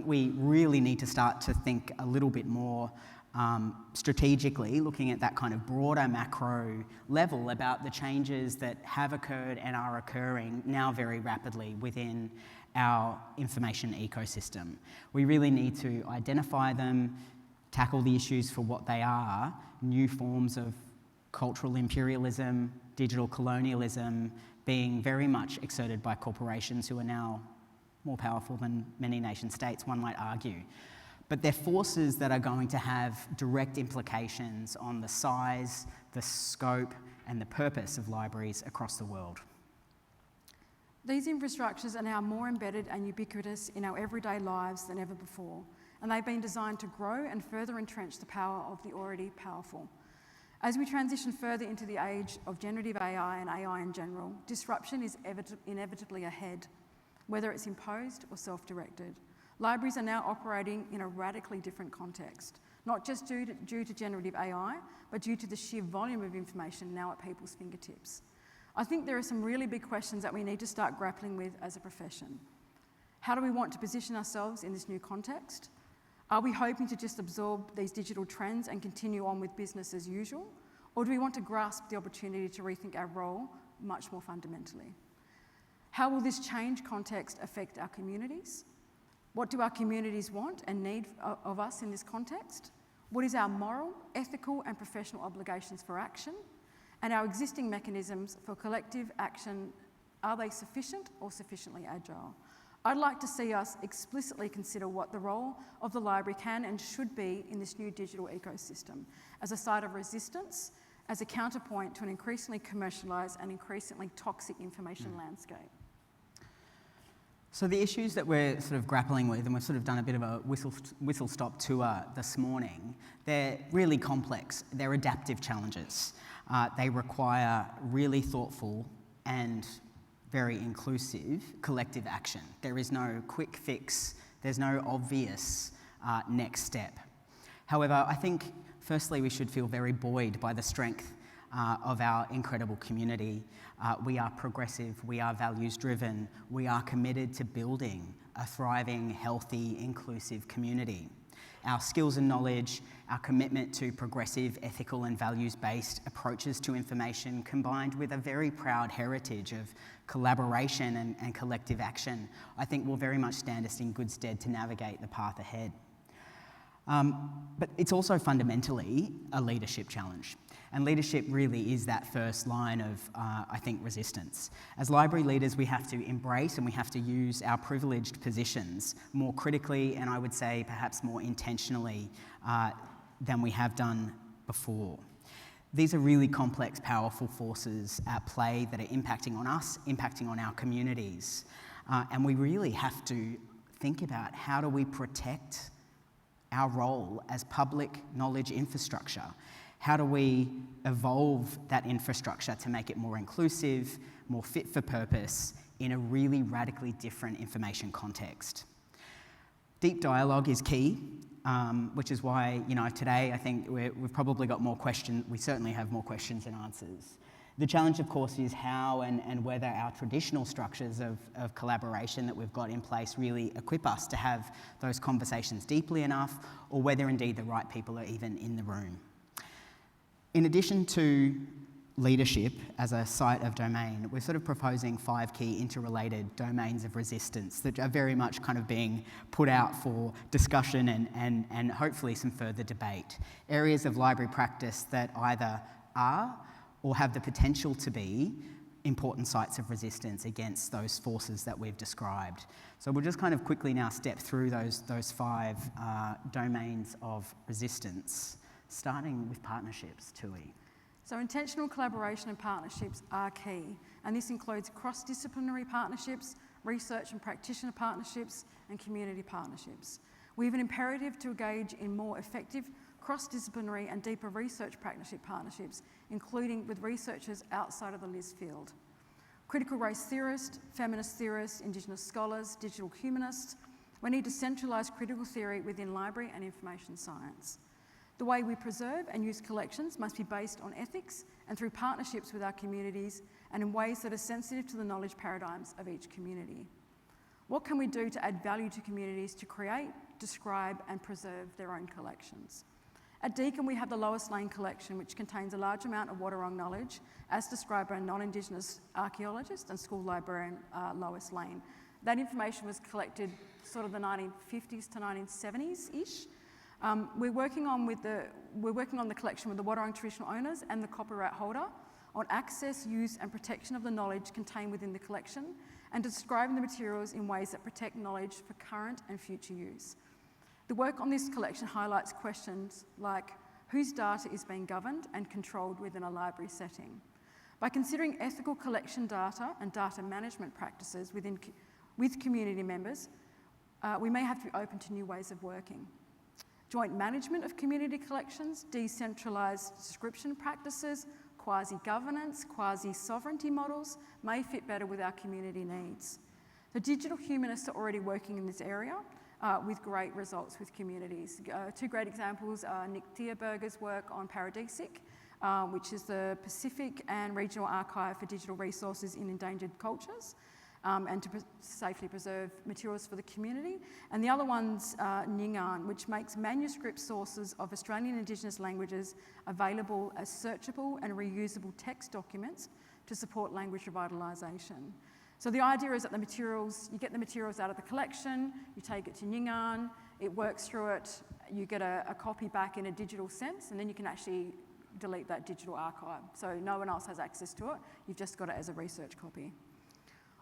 we really need to start to think a little bit more strategically, looking at that kind of broader macro level about the changes that have occurred and are occurring now very rapidly within our information ecosystem. We really need to identify them, tackle the issues for what they are, new forms of cultural imperialism, digital colonialism, being very much exerted by corporations who are now more powerful than many nation states, one might argue. But they're forces that are going to have direct implications on the size, the scope, and the purpose of libraries across the world. These infrastructures are now more embedded and ubiquitous in our everyday lives than ever before, and they've been designed to grow and further entrench the power of the already powerful. As we transition further into the age of generative AI and AI in general, disruption is inevitably ahead, whether it's imposed or self-directed. Libraries are now operating in a radically different context, not just due to generative AI, but due to the sheer volume of information now at people's fingertips. I think there are some really big questions that we need to start grappling with as a profession. How do we want to position ourselves in this new context? Are we hoping to just absorb these digital trends and continue on with business as usual? Or do we want to grasp the opportunity to rethink our role much more fundamentally? How will this change context affect our communities? What do our communities want and need of us in this context? What is our moral, ethical and professional obligations for action? And our existing mechanisms for collective action, are they sufficient or sufficiently agile? I'd like to see us explicitly consider what the role of the library can and should be in this new digital ecosystem, as a site of resistance, as a counterpoint to an increasingly commercialised and increasingly toxic information landscape. So the issues that we're sort of grappling with, and we've sort of done a bit of a whistle-stop tour this morning, they're really complex. They're adaptive challenges. They require really thoughtful and very inclusive collective action. There is no quick fix. There's no obvious next step. However, I think, firstly, we should feel very buoyed by the strength of our incredible community. We are progressive, we are values-driven, we are committed to building a thriving, healthy, inclusive community. Our skills and knowledge, our commitment to progressive, ethical and values-based approaches to information, combined with a very proud heritage of collaboration and collective action, I think will very much stand us in good stead to navigate the path ahead. But it's also fundamentally a leadership challenge. And leadership really is that first line of, I think, resistance. As library leaders, we have to embrace and we have to use our privileged positions more critically and I would say perhaps more intentionally than we have done before. These are really complex, powerful forces at play that are impacting on us, impacting on our communities. And we really have to think about how do we protect our role as public knowledge infrastructure. How do we evolve that infrastructure to make it more inclusive, more fit for purpose in a really radically different information context? Deep dialogue is key, which is why, today I think we've probably got more questions. We certainly have more questions than answers. The challenge, of course, is how and whether our traditional structures of collaboration that we've got in place really equip us to have those conversations deeply enough, or whether indeed the right people are even in the room. In addition to leadership as a site of domain, we're sort of proposing 5 key interrelated domains of resistance that are very much kind of being put out for discussion and hopefully some further debate. Areas of library practice that either are or have the potential to be important sites of resistance against those forces that we've described. So we'll just kind of quickly now step through those 5 domains of resistance, starting with partnerships, Tui. So intentional collaboration and partnerships are key, and this includes cross-disciplinary partnerships, research and practitioner partnerships, and community partnerships. We have an imperative to engage in more effective cross-disciplinary and deeper research partnerships, including with researchers outside of the LIS field. Critical race theorists, feminist theorists, Indigenous scholars, digital humanists. We need to centralise critical theory within library and information science. The way we preserve and use collections must be based on ethics and through partnerships with our communities and in ways that are sensitive to the knowledge paradigms of each community. What can we do to add value to communities to create, describe and preserve their own collections? At Deakin, we have the Lois Lane collection, which contains a large amount of Wadawurrung knowledge, as described by a non-Indigenous archaeologist and school librarian, Lois Lane. That information was collected sort of the 1950s to 1970s-ish. We're working on the collection with the Wadawurrung traditional owners and the copyright holder on access, use and protection of the knowledge contained within the collection and describing the materials in ways that protect knowledge for current and future use. The work on this collection highlights questions like whose data is being governed and controlled within a library setting. By considering ethical collection data and data management practices with community members, we may have to be open to new ways of working. Joint management of community collections, decentralised description practices, quasi-governance, quasi-sovereignty models may fit better with our community needs. The digital humanists are already working in this area with great results with communities. 2 great examples are Nick Dierberger's work on Paradisic, which is the Pacific and Regional Archive for Digital Resources in Endangered Cultures, and to safely preserve materials for the community. And the other one's Nyingan, which makes manuscript sources of Australian Indigenous languages available as searchable and reusable text documents to support language revitalisation. So the idea is that you get the materials out of the collection, you take it to Nyingan, it works through it, you get a copy back in a digital sense, and then you can actually delete that digital archive. So no one else has access to it, you've just got it as a research copy.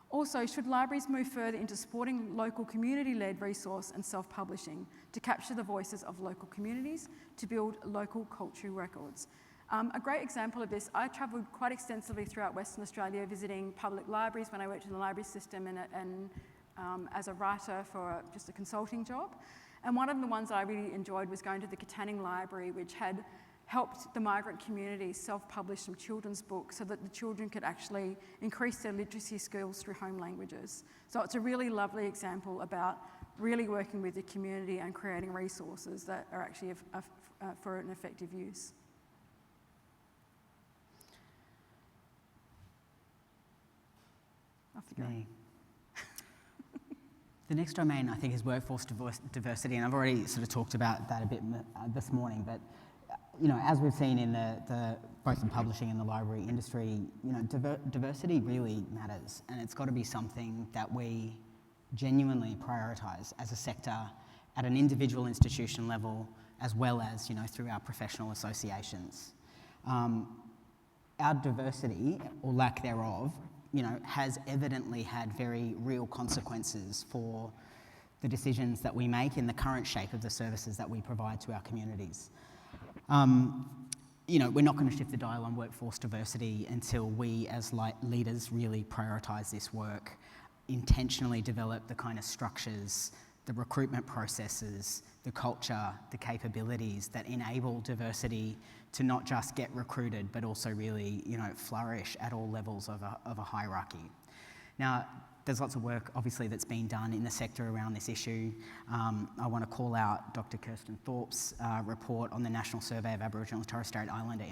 Also, should libraries move further into supporting local community-led resource and self-publishing to capture the voices of local communities to build local cultural records? A great example of this, I travelled quite extensively throughout Western Australia visiting public libraries when I worked in the library system and as a writer for just a consulting job. And one of the ones I really enjoyed was going to the Katanning Library, which had helped the migrant community self-publish some children's books so that the children could actually increase their literacy skills through home languages. So it's a really lovely example about really working with the community and creating resources that are actually for an effective use. Off you go. The next domain, I think, is workforce diversity, and I've already sort of talked about that a bit this morning, but you know, as we've seen in both the publishing and the library industry, you know, diversity really matters, and it's got to be something that we genuinely prioritise as a sector at an individual institution level, as well as, you know, through our professional associations. Our diversity, or lack thereof, you know, has evidently had very real consequences for the decisions that we make in the current shape of the services that we provide to our communities. You know, we're not going to shift the dial on workforce diversity until we as leaders really prioritise this work, intentionally develop the kind of structures, the recruitment processes, the culture, the capabilities that enable diversity to not just get recruited, but also really, you know, flourish at all levels of a hierarchy. Now, there's lots of work, obviously, that's been done in the sector around this issue. I want to call out Dr. Kirsten Thorpe's report on the National Survey of Aboriginal and Torres Strait Islander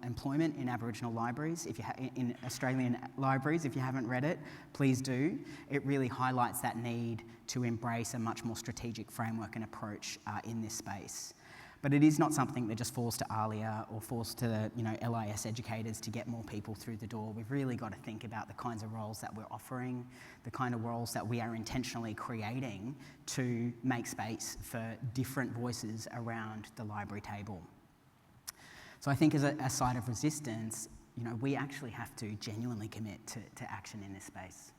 employment in Aboriginal libraries. In Australian libraries, if you haven't read it, please do. It really highlights that need to embrace a much more strategic framework and approach in this space. But it is not something that just falls to ALIA or falls to, you know, LIS educators to get more people through the door. We've really got to think about the kinds of roles that we're offering, the kind of roles that we are intentionally creating to make space for different voices around the library table. So I think as a site of resistance, we actually have to genuinely commit to action in this space.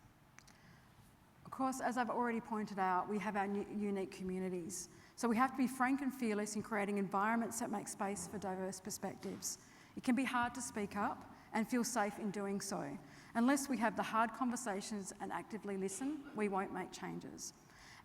Of course, as I've already pointed out, we have our unique communities. So we have to be frank and fearless in creating environments that make space for diverse perspectives. It can be hard to speak up and feel safe in doing so. Unless we have the hard conversations and actively listen, we won't make changes.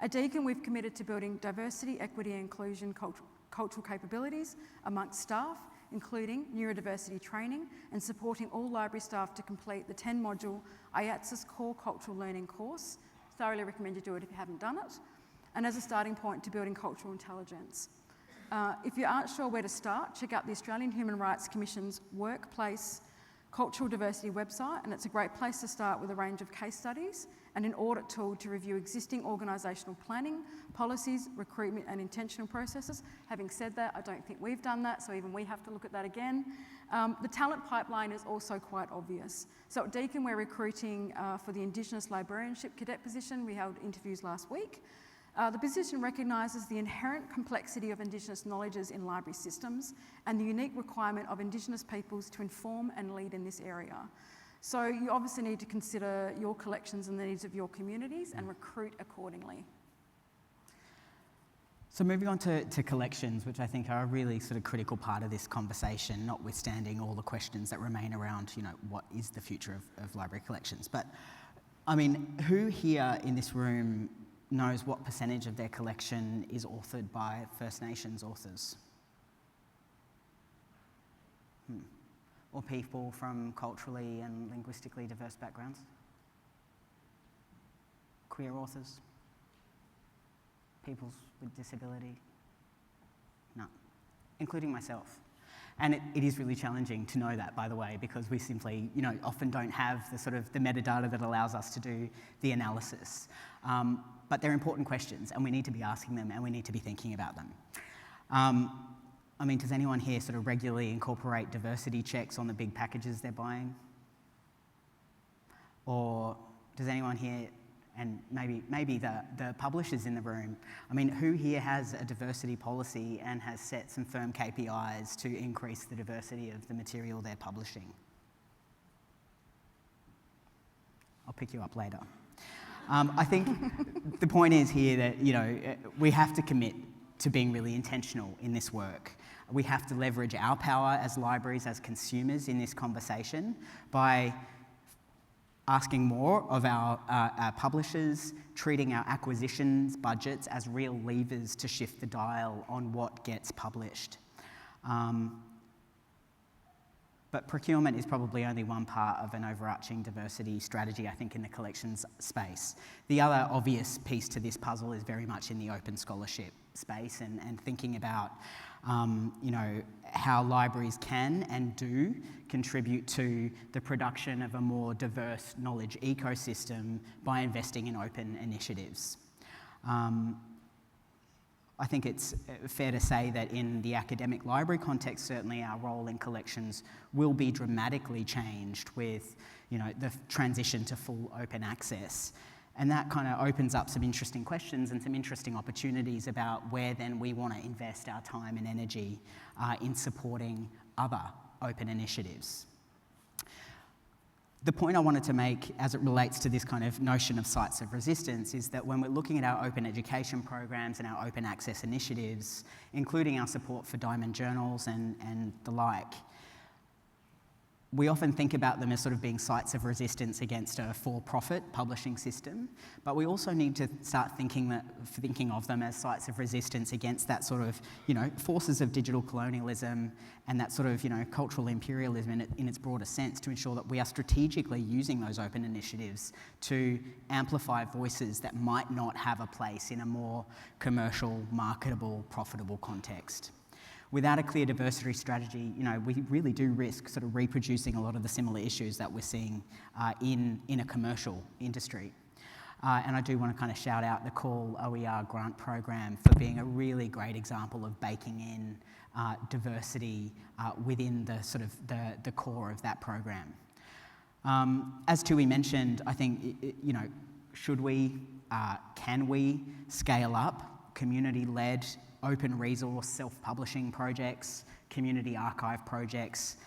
At Deakin, we've committed to building diversity, equity and inclusion cultural capabilities amongst staff, including neurodiversity training and supporting all library staff to complete the 10-module IATSIS Core Cultural Learning course. Thoroughly recommend you do it if you haven't done it. And as a starting point to building cultural intelligence. If you aren't sure where to start, check out the Australian Human Rights Commission's Workplace Cultural Diversity website, and it's a great place to start with a range of case studies and an audit tool to review existing organisational planning, policies, recruitment and intentional processes. Having said that, I don't think we've done that, so even we have to look at that again. The talent pipeline is also quite obvious. So at Deakin, we're recruiting for the Indigenous librarianship cadet position. We held interviews last week. The position recognises the inherent complexity of Indigenous knowledges in library systems and the unique requirement of Indigenous peoples to inform and lead in this area. So you obviously need to consider your collections and the needs of your communities and recruit accordingly. So moving on to collections, which I think are a really sort of critical part of this conversation, notwithstanding all the questions that remain around, what is the future of library collections. But, I mean, who here in this room knows what percentage of their collection is authored by First Nations authors? Or people from culturally and linguistically diverse backgrounds? Queer authors? People with disability? No, including myself. And it is really challenging to know that, by the way, because we simply, often don't have the sort of the metadata that allows us to do the analysis. But they're important questions, and we need to be asking them, and we need to be thinking about them. I mean, does anyone here sort of regularly incorporate diversity checks on the big packages they're buying? Or does anyone here, and maybe the publishers in the room, I mean, who here has a diversity policy and has set some firm KPIs to increase the diversity of the material they're publishing? I'll pick you up later. I think the point is here that, we have to commit to being really intentional in this work. We have to leverage our power as libraries, as consumers in this conversation by asking more of our publishers, treating our acquisitions budgets as real levers to shift the dial on what gets published. But procurement is probably only one part of an overarching diversity strategy, I think, in the collections space. The other obvious piece to this puzzle is very much in the open scholarship space and thinking about, how libraries can and do contribute to the production of a more diverse knowledge ecosystem by investing in open initiatives. I think it's fair to say that in the academic library context, certainly our role in collections will be dramatically changed with, the transition to full open access. And that kind of opens up some interesting questions and some interesting opportunities about where then we want to invest our time and energy in supporting other open initiatives. The point I wanted to make as it relates to this kind of notion of sites of resistance is that when we're looking at our open education programs and our open access initiatives, including our support for diamond journals and the like, we often think about them as sort of being sites of resistance against a for-profit publishing system, but we also need to start thinking of them as sites of resistance against that sort of, forces of digital colonialism and that sort of, cultural imperialism in its broader sense, to ensure that we are strategically using those open initiatives to amplify voices that might not have a place in a more commercial, marketable, profitable context. Without a clear diversity strategy, we really do risk sort of reproducing a lot of the similar issues that we're seeing in a commercial industry. And I do want to kind of shout out the Call OER grant program for being a really great example of baking in diversity within the sort of the core of that program. As Tui mentioned, I think, should we, can we scale up community-led open resource self-publishing projects, community archive projects.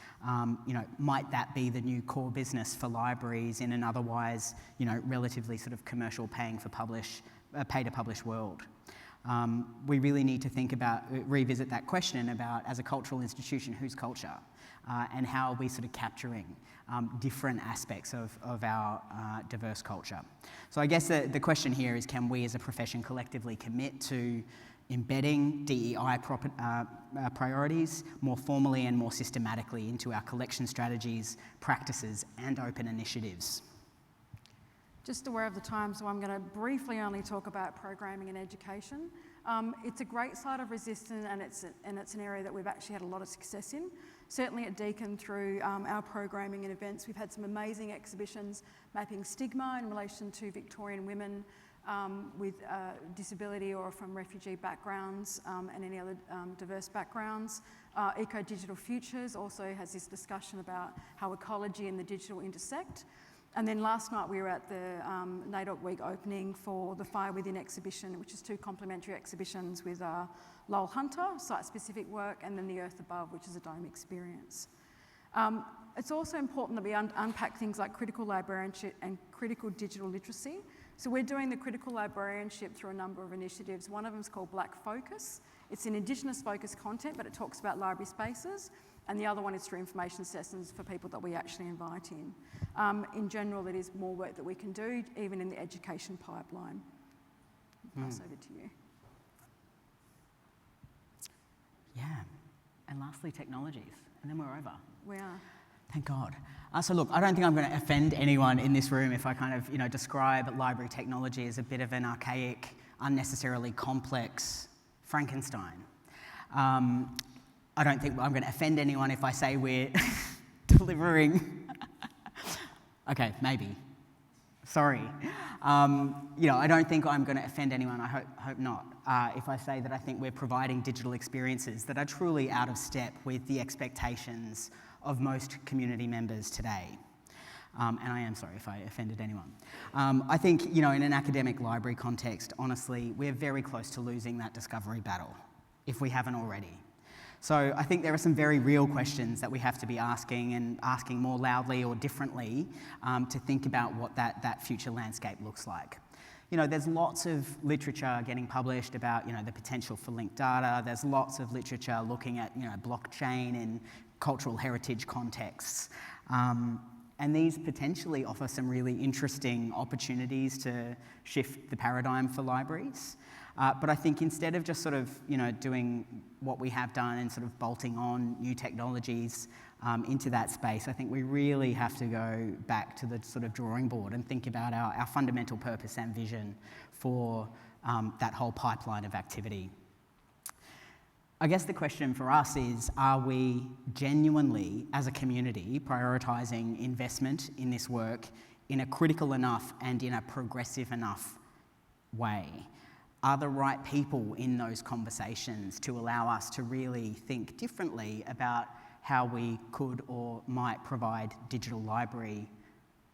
Might that be the new core business for libraries in an otherwise, relatively sort of commercial pay-to-publish world? We really need to revisit that question about, as a cultural institution, whose culture, and how are we sort of capturing different aspects of our diverse culture. So I guess the question here is, can we as a profession collectively commit to embedding DEI priorities more formally and more systematically into our collection strategies, practices, and open initiatives? Just aware of the time, so I'm going to briefly only talk about programming and education. It's a great site of resistance, and it's an area that we've actually had a lot of success in. Certainly at Deakin, through our programming and events, we've had some amazing exhibitions mapping stigma in relation to Victorian women with disability or from refugee backgrounds and any other diverse backgrounds. Eco-Digital Futures also has this discussion about how ecology and the digital intersect. And then last night we were at the NAIDOC Week opening for the Fire Within exhibition, which is 2 complementary exhibitions with Lowell Hunter, site-specific work, and then The Earth Above, which is a dome experience. It's also important that we unpack things like critical librarianship and critical digital literacy. So we're doing the critical librarianship through a number of initiatives. One of them is called Black Focus. It's an Indigenous focused content, but it talks about library spaces. And the other one is through information sessions for people that we actually invite in. In general, there is more work that we can do, even in the education pipeline. I'll pass over to you. Yeah, and lastly, technologies, and then we're over. We are. Thank God. So look, I don't think I'm going to offend anyone in this room if I kind of, describe library technology as a bit of an archaic, unnecessarily complex Frankenstein. I don't think I'm going to offend anyone if I say we're delivering. Okay, maybe. Sorry. I don't think I'm going to offend anyone. I hope not. If I say that I think we're providing digital experiences that are truly out of step with the expectations of most community members today. And I am sorry if I offended anyone. I think, in an academic library context, honestly, we're very close to losing that discovery battle, if we haven't already. So I think there are some very real questions that we have to be asking, and asking more loudly or differently to think about what that future landscape looks like. There's lots of literature getting published about, the potential for linked data. There's lots of literature looking at, blockchain in cultural heritage contexts. And these potentially offer some really interesting opportunities to shift the paradigm for libraries. But I think instead of just sort of, doing what we have done and sort of bolting on new technologies into that space, I think we really have to go back to the sort of drawing board and think about our fundamental purpose and vision for that whole pipeline of activity. I guess the question for us is, are we genuinely, as a community, prioritising investment in this work in a critical enough and in a progressive enough way? Are the right people in those conversations to allow us to really think differently about how we could or might provide digital library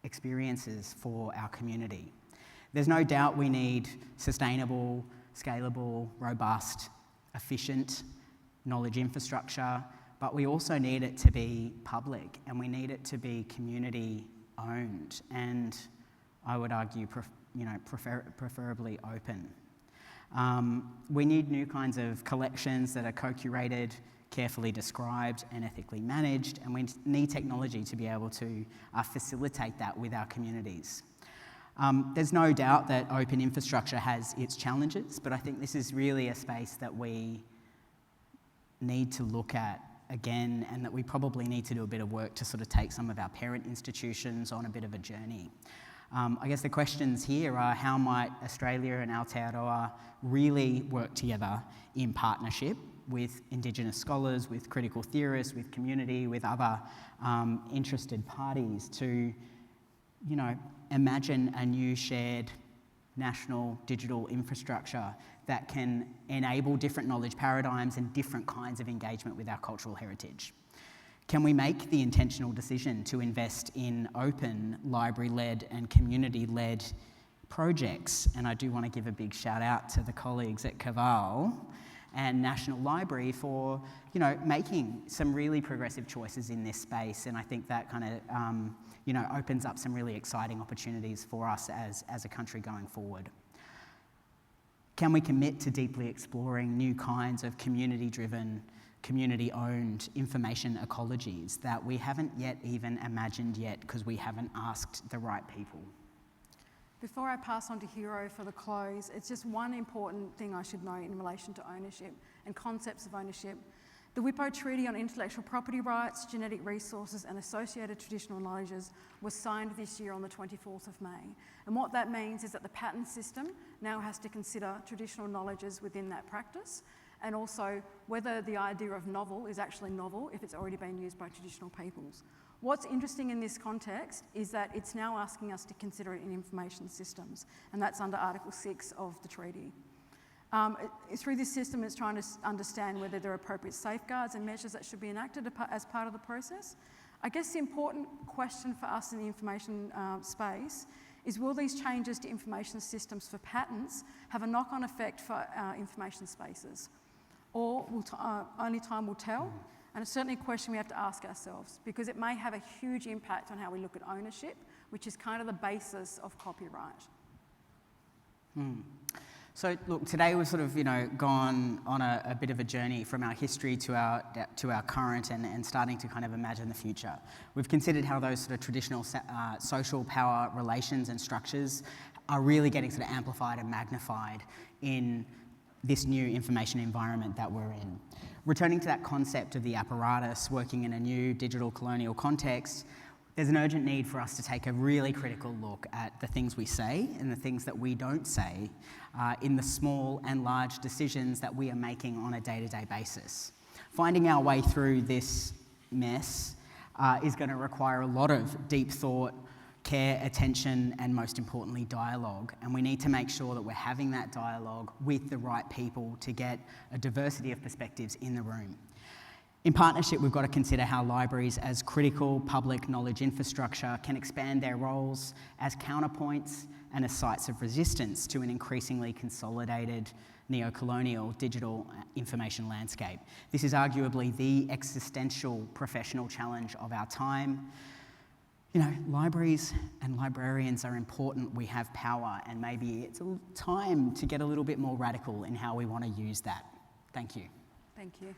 experiences for our community? There's no doubt we need sustainable, scalable, robust, efficient knowledge infrastructure, but we also need it to be public, and we need it to be community owned, and I would argue preferably open. We need new kinds of collections that are co-curated, carefully described and ethically managed, and we need technology to be able to facilitate that with our communities. There's no doubt that open infrastructure has its challenges, but I think this is really a space that we need to look at again, and that we probably need to do a bit of work to sort of take some of our parent institutions on a bit of a journey. I guess the questions here are, how might Australia and Aotearoa really work together in partnership with Indigenous scholars, with critical theorists, with community, with other interested parties to, imagine a new shared national digital infrastructure that can enable different knowledge paradigms and different kinds of engagement with our cultural heritage. Can we make the intentional decision to invest in open, library-led and community-led projects? And I do want to give a big shout out to the colleagues at Caval and National Library for, making some really progressive choices in this space. And I think that kind of, opens up some really exciting opportunities for us as a country going forward. Can we commit to deeply exploring new kinds of community-driven, community-owned information ecologies that we haven't yet even imagined yet because we haven't asked the right people? Before I pass on to Hero for the close, it's just one important thing I should note in relation to ownership and concepts of ownership. The WIPO Treaty on Intellectual Property Rights, Genetic Resources and Associated Traditional Knowledges was signed this year on the 24th of May. And what that means is that the patent system now has to consider traditional knowledges within that practice, and also whether the idea of novel is actually novel if it's already been used by traditional peoples. What's interesting in this context is that it's now asking us to consider it in information systems, and that's under Article 6 of the treaty. Through this system, it's trying to understand whether there are appropriate safeguards and measures that should be enacted as part of the process. I guess the important question for us in the information space is, will these changes to information systems for patents have a knock-on effect for information spaces? Or will only time will tell? And it's certainly a question we have to ask ourselves, because it may have a huge impact on how we look at ownership, which is kind of the basis of copyright. So look, today we've sort of, gone on a bit of a journey from our history to our current and starting to kind of imagine the future. We've considered how those sort of traditional social power relations and structures are really getting sort of amplified and magnified in this new information environment that we're in. Returning to that concept of the apparatus working in a new digital colonial context, there's an urgent need for us to take a really critical look at the things we say and the things that we don't say in the small and large decisions that we are making on a day-to-day basis. Finding our way through this mess is going to require a lot of deep thought, care, attention, and most importantly, dialogue. And we need to make sure that we're having that dialogue with the right people to get a diversity of perspectives in the room. In partnership, we've got to consider how libraries as critical public knowledge infrastructure can expand their roles as counterpoints and as sites of resistance to an increasingly consolidated neo-colonial digital information landscape. This is arguably the existential professional challenge of our time. Libraries and librarians are important. We have power, and maybe it's time to get a little bit more radical in how we want to use that. Thank you. Thank you.